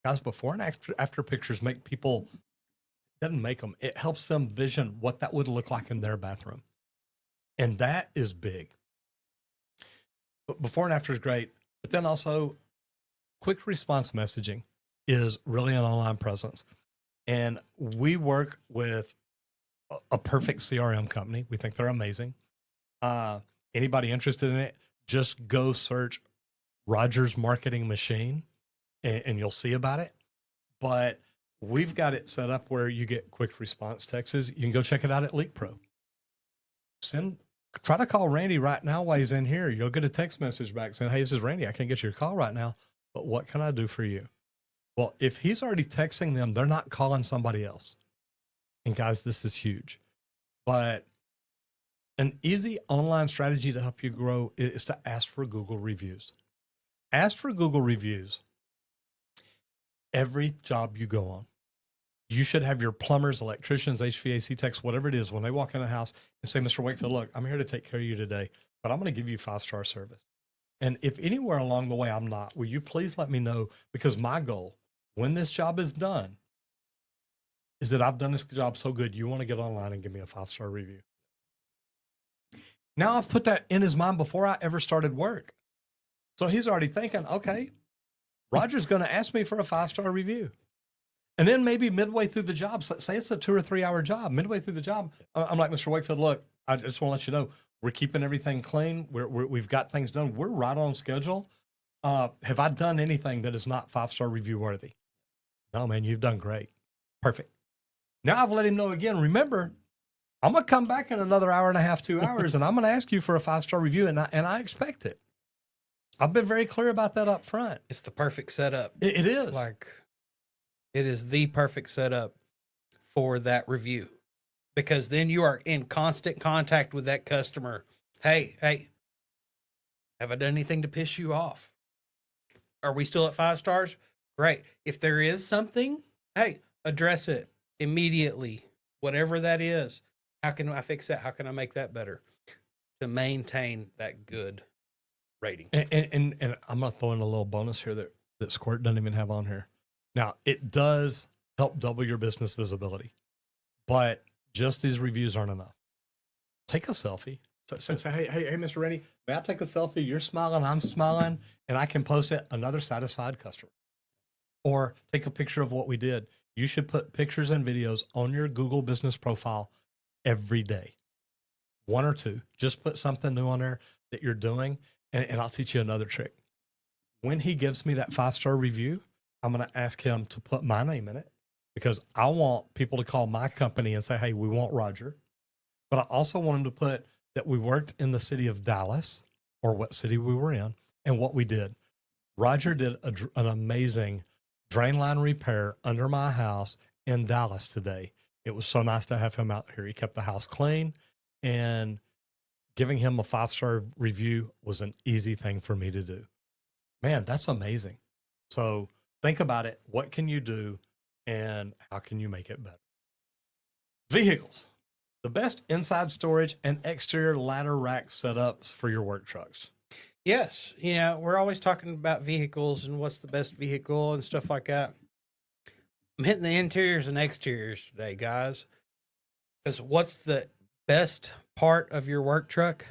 Guys, before and after pictures make people, doesn't make them, it helps them vision what that would look like in their bathroom. And that is big. But before and after is great. But then also quick response messaging is really an online presence. And we work with a perfect CRM company. We think they're amazing. Anybody interested in it, just go search Rogers Marketing Machine and you'll see about it. But we've got it set up where you get quick response texts. You can go check it out at Leak Pro. Try to call Randy right now while he's in here. You'll get a text message back saying, hey, this is Randy. I can't get your call right now, but what can I do for you? Well, if he's already texting them, they're not calling somebody else. And guys, this is huge. But an easy online strategy to help you grow is to ask for Google reviews. Ask for Google reviews every job you go on. You should have your plumbers, electricians, HVAC techs, whatever it is, when they walk in a house and say, Mr. Wakefield, look, I'm here to take care of you today, but I'm going to give you 5-star service. And if anywhere along the way I'm not, will you please let me know? Because my goal, when this job is done, is that I've done this job so good, you want to get online and give me a 5-star review. Now I've put that in his mind before I ever started work. So he's already thinking, okay, Roger's going to ask me for a 5-star review. And then maybe midway through the job, say it's a 2 or 3 hour job, midway through the job, I'm like, Mr. Wakefield, look, I just want to let you know, we're keeping everything clean. We've got things done. We're right on schedule. Have I done anything that is not 5-star review worthy? No, man, you've done great. Perfect. Now I've let him know again, remember, I'm going to come back in another hour and a half, 2 hours, and I'm going to ask you for a 5-star review. And I expect it. I've been very clear about that up front. It's the perfect setup. It is. It is the perfect setup for that review, because then you are in constant contact with that customer. Hey, have I done anything to piss you off? Are we still at 5 stars? Great. If there is something, hey, address it immediately. Whatever that is. How can I fix that? How can I make that better to maintain that good rating? And I'm going to throw in a little bonus here that Squirt doesn't even have on here. Now, it does help double your business visibility, but just these reviews aren't enough. Take a selfie. So say, hey, Mr. Randy, may I take a selfie? You're smiling, I'm smiling, and I can post it, another satisfied customer. Or take a picture of what we did. You should put pictures and videos on your Google business profile every day. 1 or 2. Just put something new on there that you're doing, and I'll teach you another trick. When he gives me that 5-star review, I'm going to ask him to put my name in it, because I want people to call my company and say, hey, we want Roger. But I also want him to put that we worked in the city of Dallas, or what city we were in, and what we did. Roger did an amazing drain line repair under my house in Dallas today. It was so nice to have him out here. He kept the house clean, and giving him a 5-star review was an easy thing for me to do. Man, that's amazing. So think about it. What can you do and how can you make it better? Vehicles. The best inside storage and exterior ladder rack setups for your work trucks. Yes, we're always talking about vehicles and what's the best vehicle and stuff like that. I'm hitting the interiors and exteriors today, guys. Because what's the best part of your work truck?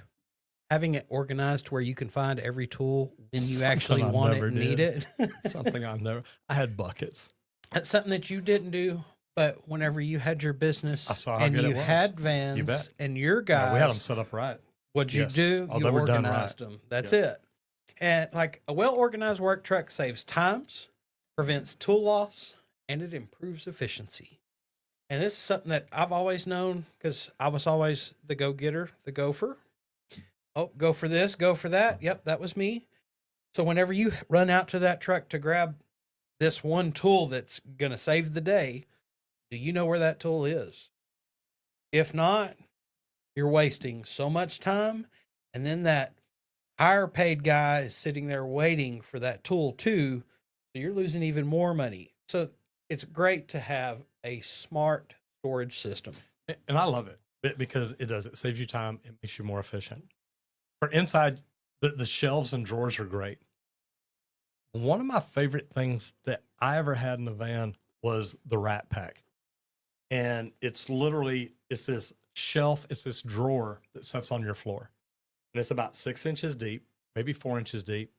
Having it organized to where you can find every tool when you actually want it and need it. Something I had buckets. That's something that you didn't do, but whenever you had your business I saw how and good you it was. had vans You bet. and your guys, Yeah, we had them set up right. what'd you Yes. do? Oh, You they were done organized right. them. That's Yes. it. And like a well-organized work truck saves times, prevents tool loss, and it improves efficiency. And this is something that I've always known because I was always the go-getter, the gopher. Oh, go for this, go for that. Yep, that was me. So whenever you run out to that truck to grab this one tool that's going to save the day, do you know where that tool is? If not, you're wasting so much time. And then that higher paid guy is sitting there waiting for that tool too. So you're losing even more money. So it's great to have a smart storage system. And I love it because it does. It saves you time. It makes you more efficient. For inside, the shelves and drawers are great. One of my favorite things that I ever had in the van was the Rat Pack. And it's this shelf, it's this drawer that sits on your floor. And it's about 6 inches deep, maybe 4 inches deep.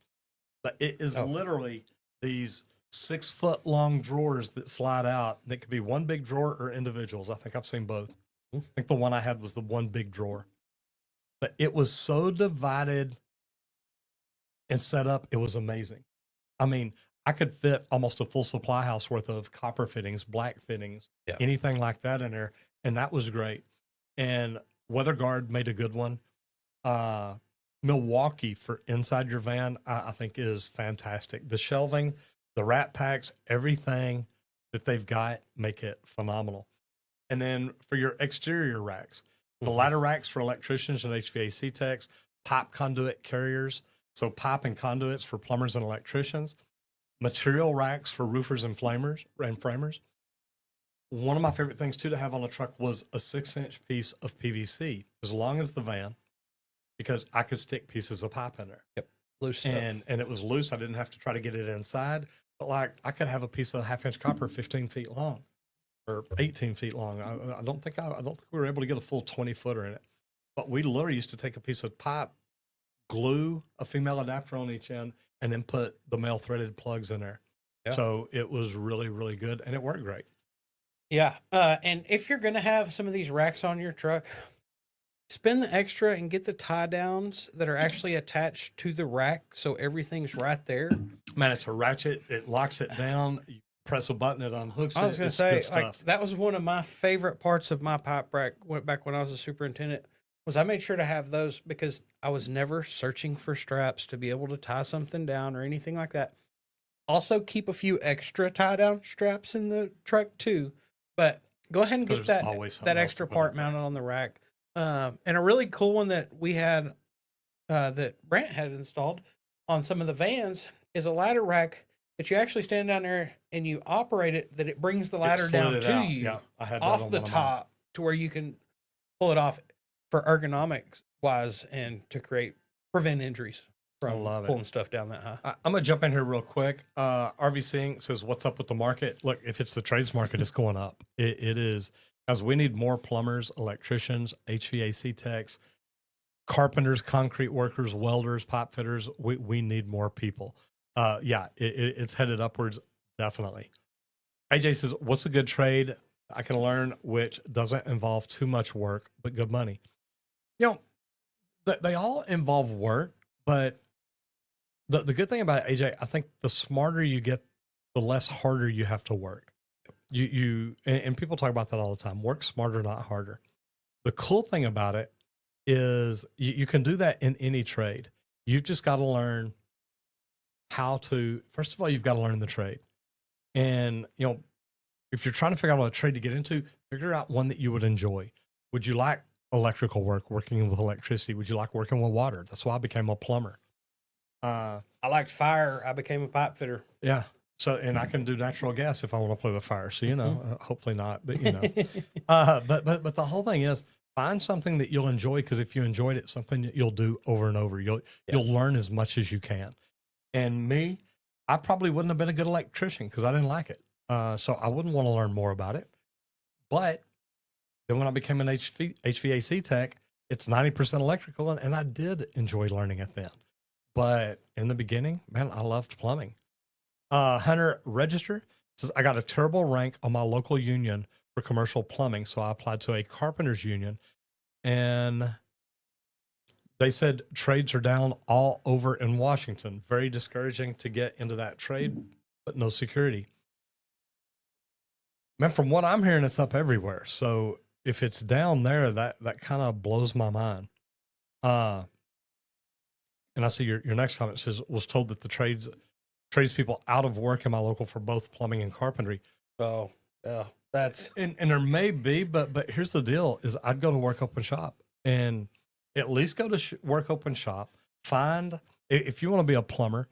But it is literally these 6 foot long drawers that slide out. That could be one big drawer or individuals. I think I've seen both. I think the one I had was the one big drawer. But it was so divided and set up, it was amazing. I mean, I could fit almost a full supply house worth of copper fittings, black fittings, anything like that in there. And that was great. And WeatherGuard made a good one. Milwaukee for inside your van, I think is fantastic. The shelving, the Rat Packs, everything that they've got make it phenomenal. And then for your exterior racks, the ladder racks for electricians and HVAC techs, pipe conduit carriers. So pipe and conduits for plumbers and electricians, material racks for roofers and framers. One of my favorite things too to have on a truck was a 6-inch piece of PVC, as long as the van, because I could stick pieces of pipe in there. Yep. Loose stuff. And it was loose. I didn't have to try to get it inside, but like I could have a piece of 1/2 inch copper 15 feet long or 18 feet long. I don't think we were able to get a full 20 footer in it, but we literally used to take a piece of pipe, glue a female adapter on each end, and then put the male threaded plugs in there. Yeah. So it was really, really good, and it worked great. Yeah. And if you're going to have some of these racks on your truck, spend the extra and get the tie downs that are actually attached to the rack. So everything's right there. Man, it's a ratchet. It locks it down. You press a button, it unhooks it. I was going to say, like, that was one of my favorite parts of my pipe rack back when I was a superintendent, was I made sure to have those because I was never searching for straps to be able to tie something down or anything like that. Also keep a few extra tie down straps in the truck too, but go ahead and get that extra part mounted on the rack. And a really cool one that we had, that Brant had installed on some of the vans is a ladder rack that you actually stand down there and you operate it, that it brings the ladder down to you off the top to where you can pull it off for ergonomics wise and to prevent injuries from pulling stuff down that high. I'm going to jump in here real quick. RVC says, what's up with the market? Look, if it's the trades market, it's going up. It is, as we need more plumbers, electricians, HVAC techs, carpenters, concrete workers, welders, pipe fitters. We need more people. It's headed upwards, definitely. AJ says, what's a good trade I can learn which doesn't involve too much work, but good money? They all involve work, but the good thing about it, AJ, I think the smarter you get, the less harder you have to work. And people talk about that all the time. Work smarter, not harder. The cool thing about it is you can do that in any trade. You've just got to learn first of all, you've got to learn the trade. And, if you're trying to figure out what trade to get into, figure out one that you would enjoy. Would you like electrical work, working with electricity? Would you like working with water? That's why I became a plumber. I liked fire. I became a pipe fitter. Yeah. So, and I can do natural gas if I want to play with fire. So, hopefully not, but but the whole thing is find something that you'll enjoy. Because if you enjoyed it, something that you'll do over and over, you'll learn as much as you can. And me, I probably wouldn't have been a good electrician because I didn't like it. So I wouldn't want to learn more about it. But then when I became an HVAC tech, it's 90% electrical, and I did enjoy learning it then. But in the beginning, man, I loved plumbing. Hunter Register says, I got a terrible rank on my local union for commercial plumbing, so I applied to a carpenters union, and they said trades are down all over in Washington. Very discouraging to get into that trade, but no security. Man, from what I'm hearing, it's up everywhere. So if it's down there, that kind of blows my mind. And I see your next comment says, was told that the tradespeople out of work in my local for both plumbing and carpentry. Oh, yeah, that's and there may be, but here's the deal: is I'd go to work open shop and at least go to work open shop. Find, if you want to be a plumber,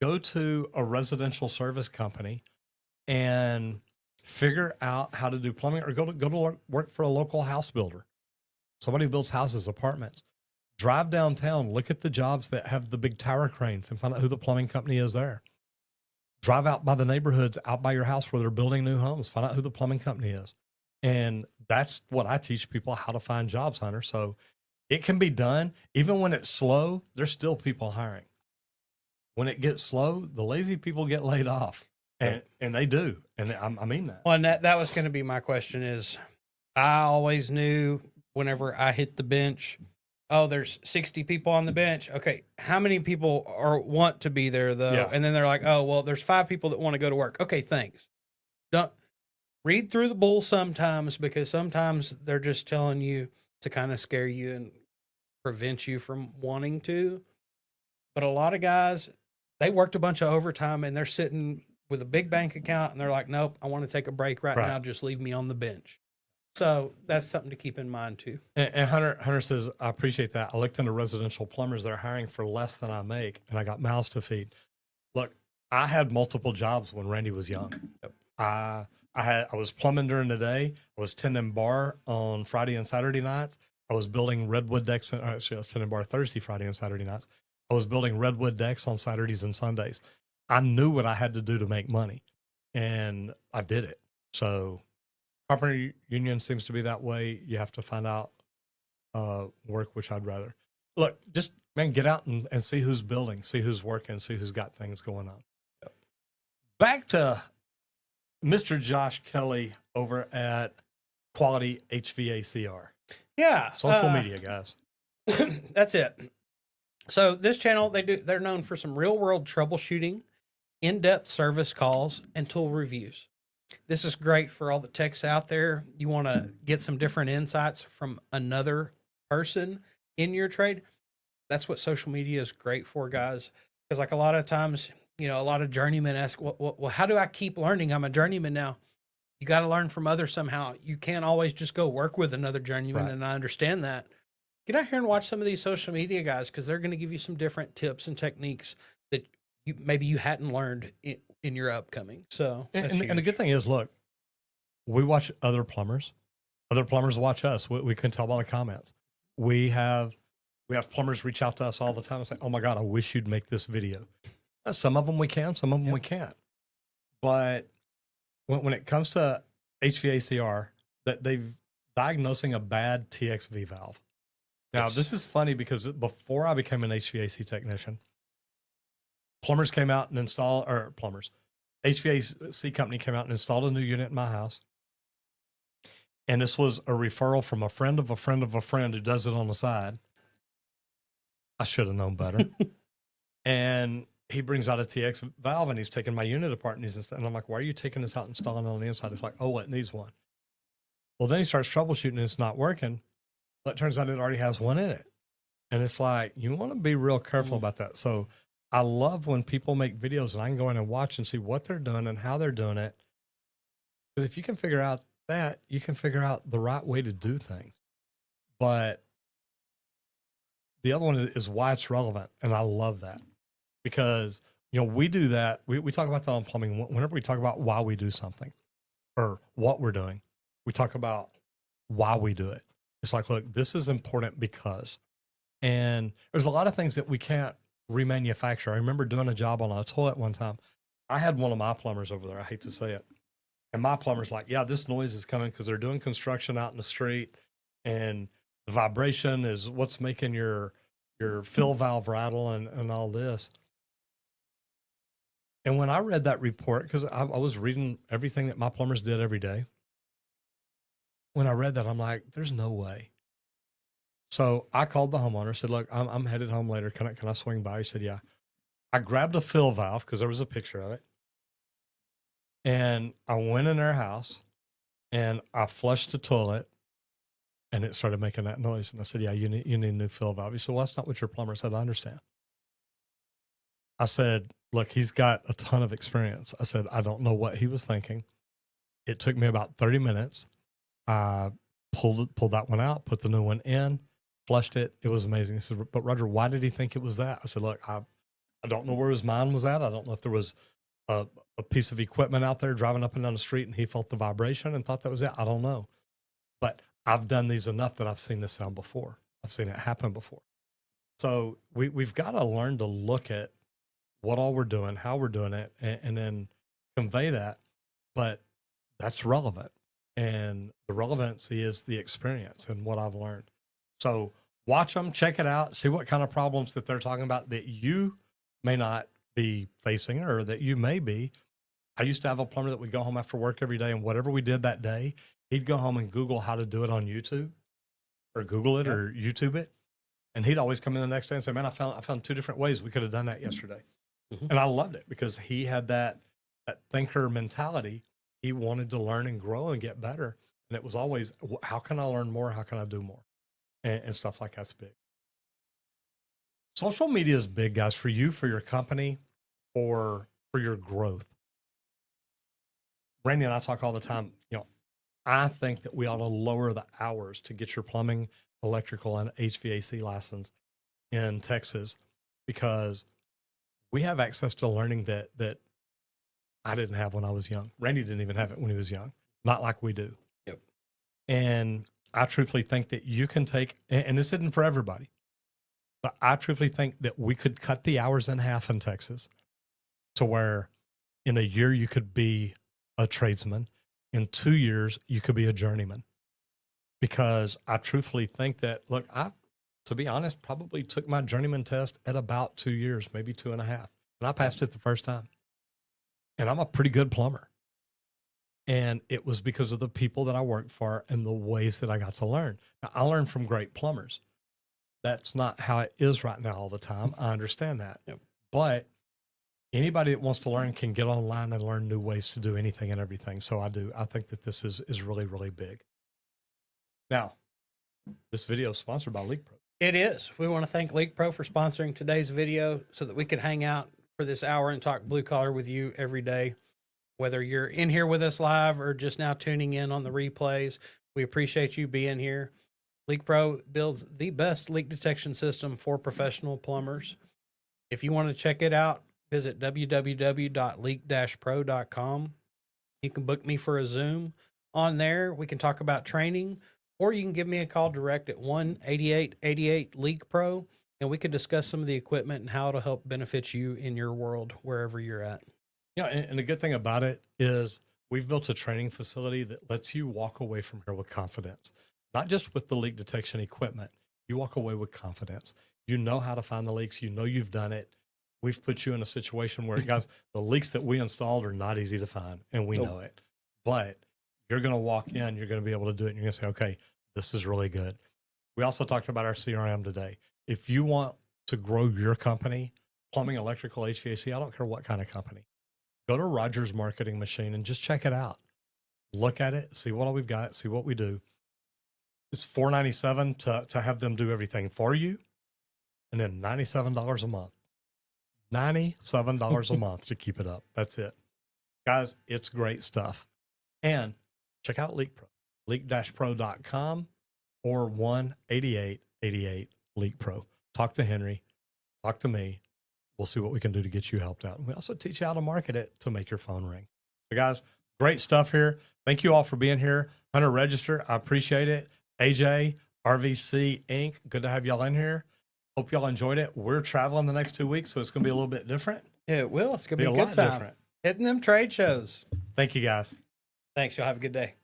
go to a residential service company and figure out how to do plumbing, or go to work for a local house builder, somebody who builds houses, apartments. Drive downtown, look at the jobs that have the big tower cranes and find out who the plumbing company is there. Drive out by the neighborhoods, out by your house where they're building new homes, find out who the plumbing company is. And that's what I teach people, how to find jobs, Hunter. So it can be done. Even when it's slow, there's still people hiring. When it gets slow, the lazy people get laid off. And they do. And I mean that. Well, and that was going to be my question is I always knew whenever I hit the bench, oh, there's 60 people on the bench. Okay, how many people want to be there though? Yeah. And then they're like, oh, well, there's 5 people that want to go to work. Okay, thanks. Don't read through the bull sometimes, because sometimes they're just telling you to kind of scare you and prevent you from wanting to. But a lot of guys, they worked a bunch of overtime and they're sitting with a big bank account and they're like, nope, I want to take a break right now. Just leave me on the bench. So that's something to keep in mind too. And Hunter says, I appreciate that. I looked into residential plumbers. They're hiring for less than I make, and I got mouths to feed. Look, I had multiple jobs when Randy was young. Yep. I was plumbing during the day. I was tending bar on Friday and Saturday nights. I was building redwood decks. Actually, I was tending bar Thursday, Friday, and Saturday nights. I was building redwood decks on Saturdays and Sundays. I knew what I had to do to make money, and I did it. So carpenter union seems to be that way. You have to find out work, which I'd rather. Look, just, man, get out and see who's building, see who's working, see who's got things going on. Yep. Back to Mr. Josh Kelly over at Quality HVACR. Yeah. Social media, guys. That's it. So this channel, they're known for some real world troubleshooting, in-depth service calls, and tool reviews. This is great for all the techs out there. You want to get some different insights from another person in your trade. That's what social media is great for, guys. Because like a lot of times, a lot of journeymen ask, well, how do I keep learning? I'm a journeyman now. You got to learn from others somehow. You can't always just go work with another journeyman. Right. And I understand that. Get out here and watch some of these social media guys, because they're going to give you some different tips and techniques that maybe you hadn't learned in your upcoming. So, and the good thing is, look, we watch other plumbers watch us. We can tell by the comments. We have plumbers reach out to us all the time and say, oh my God, I wish you'd make this video. Some of them we can, some of them we can't. But when it comes to HVACR, that they've diagnosing a bad TXV valve. Now, this is funny because before I became an HVAC technician, HVAC company came out and installed a new unit in my house. And this was a referral from a friend of a friend of a friend who does it on the side. I should have known better. And he brings out a TX valve and he's taking my unit apart and I'm like, why are you taking this out and installing it on the inside? It's like, oh, it needs one. Well, then he starts troubleshooting and it's not working. But it turns out it already has one in it. And it's like, you want to be real careful about that. So I love when people make videos and I can go in and watch and see what they're doing and how they're doing it. Because if you can figure out that, you can figure out the right way to do things. But the other one is why it's relevant. And I love that, because we do that. We talk about that on plumbing. Whenever we talk about why we do something or what we're doing, we talk about why we do it. It's like, look, this is important because, and there's a lot of things that we can't remanufacture. I remember doing a job on a toilet one time. I had one of my plumbers over there. I hate to say it. And my plumber's like, yeah, this noise is coming because they're doing construction out in the street, and the vibration is what's making your fill valve rattle and all this. And when I read that report, because I was reading everything that my plumbers did every day, when I read that, I'm like, there's no way. So I called the homeowner, said, look, I'm headed home later. Can I swing by? He said, yeah. I grabbed a fill valve because there was a picture of it. And I went in their house and I flushed the toilet and it started making that noise. And I said, yeah, you need a new fill valve. He said, well, that's not what your plumber said. I understand. I said, look, he's got a ton of experience. I said, I don't know what he was thinking. It took me about 30 minutes. I pulled that one out, put the new one in, flushed it. It was amazing. He said, but Roger, why did he think it was that? I said, look, I don't know where his mind was at. I don't know if there was a piece of equipment out there driving up and down the street and he felt the vibration and thought that was it. I don't know. But I've done these enough that I've seen this sound before. I've seen it happen before. So we've got to learn to look at what all we're doing, how we're doing it, and then convey that. But that's relevant. And the relevancy is the experience and what I've learned. So watch them, check it out, see what kind of problems that they're talking about that you may not be facing or that you may be. I used to have a plumber that would go home after work every day, and whatever we did that day, he'd go home and Google how to do it on YouTube or Google it or YouTube it. And he'd always come in the next day and say, man, I found 2 different ways we could have done that yesterday. Mm-hmm. And I loved it because he had that thinker mentality. He wanted to learn and grow and get better. And it was always, how can I learn more? How can I do more? And stuff like that's big. Social media is big, guys, for you, for your company, for your growth. Randy and I talk all the time. I think that we ought to lower the hours to get your plumbing, electrical, and HVAC license in Texas, because we have access to learning that I didn't have when I was young. Randy didn't even have it when he was young, not like we do. Yep. And I truthfully think that you can take, and this isn't for everybody, but I truthfully think that we could cut the hours in half in Texas to where in a year you could be a tradesman. In 2 years, you could be a journeyman. Because I truthfully think that, look, to be honest, probably took my journeyman test at about 2 years, maybe 2.5. And I passed it the first time. And I'm a pretty good plumber. And it was because of the people that I worked for and the ways that I got to learn. Now, I learned from great plumbers. That's not how it is right now all the time. I understand that. Yep. But anybody that wants to learn can get online and learn new ways to do anything and everything. So I do. I think that this is really, really big. Now, this video is sponsored by Leak Pro. It is. We want to thank Leak Pro for sponsoring today's video so that we can hang out for this hour and talk blue collar with you every day. Whether you're in here with us live or just now tuning in on the replays, we appreciate you being here. Leak Pro builds the best leak detection system for professional plumbers. If you want to check it out, visit www.leak-pro.com. You can book me for a Zoom on there. We can talk about training, or you can give me a call direct at 1-8888-LEAK-PRO, and we can discuss some of the equipment and how it'll help benefit you in your world, wherever you're at. Yeah, and the good thing about it is we've built a training facility that lets you walk away from here with confidence, not just with the leak detection equipment. You walk away with confidence. You know how to find the leaks. You know you've done it. We've put you in a situation where, guys, the leaks that we installed are not easy to find, and we know it. But you're going to walk in, you're going to be able to do it, and you're going to say, okay, this is really good. We also talked about our CRM today. If you want to grow your company, plumbing, electrical, HVAC, I don't care what kind of company, go to Rogers Marketing Machine and just check it out. Look at it, see what all we've got, see what we do. It's $497 to have them do everything for you, and then $97 a month. $97 a month to keep it up. That's it. Guys, it's great stuff. And check out Leak Pro, leak-pro.com or 1-8888-LEAK-PRO. Talk to Henry, talk to me. we'll see what we can do to get you helped out. And we also teach you how to market it to make your phone ring. So guys, great stuff here. Thank you all for being here. Hunter Register, I appreciate it. AJ, RVC Inc., good to have y'all in here. Hope y'all enjoyed it. We're traveling the next 2 weeks, so it's going to be a little bit different. Yeah, it will. It's going to be a lot good time. different. Hitting them trade shows. Thank you, guys. Thanks. You'll have a good day.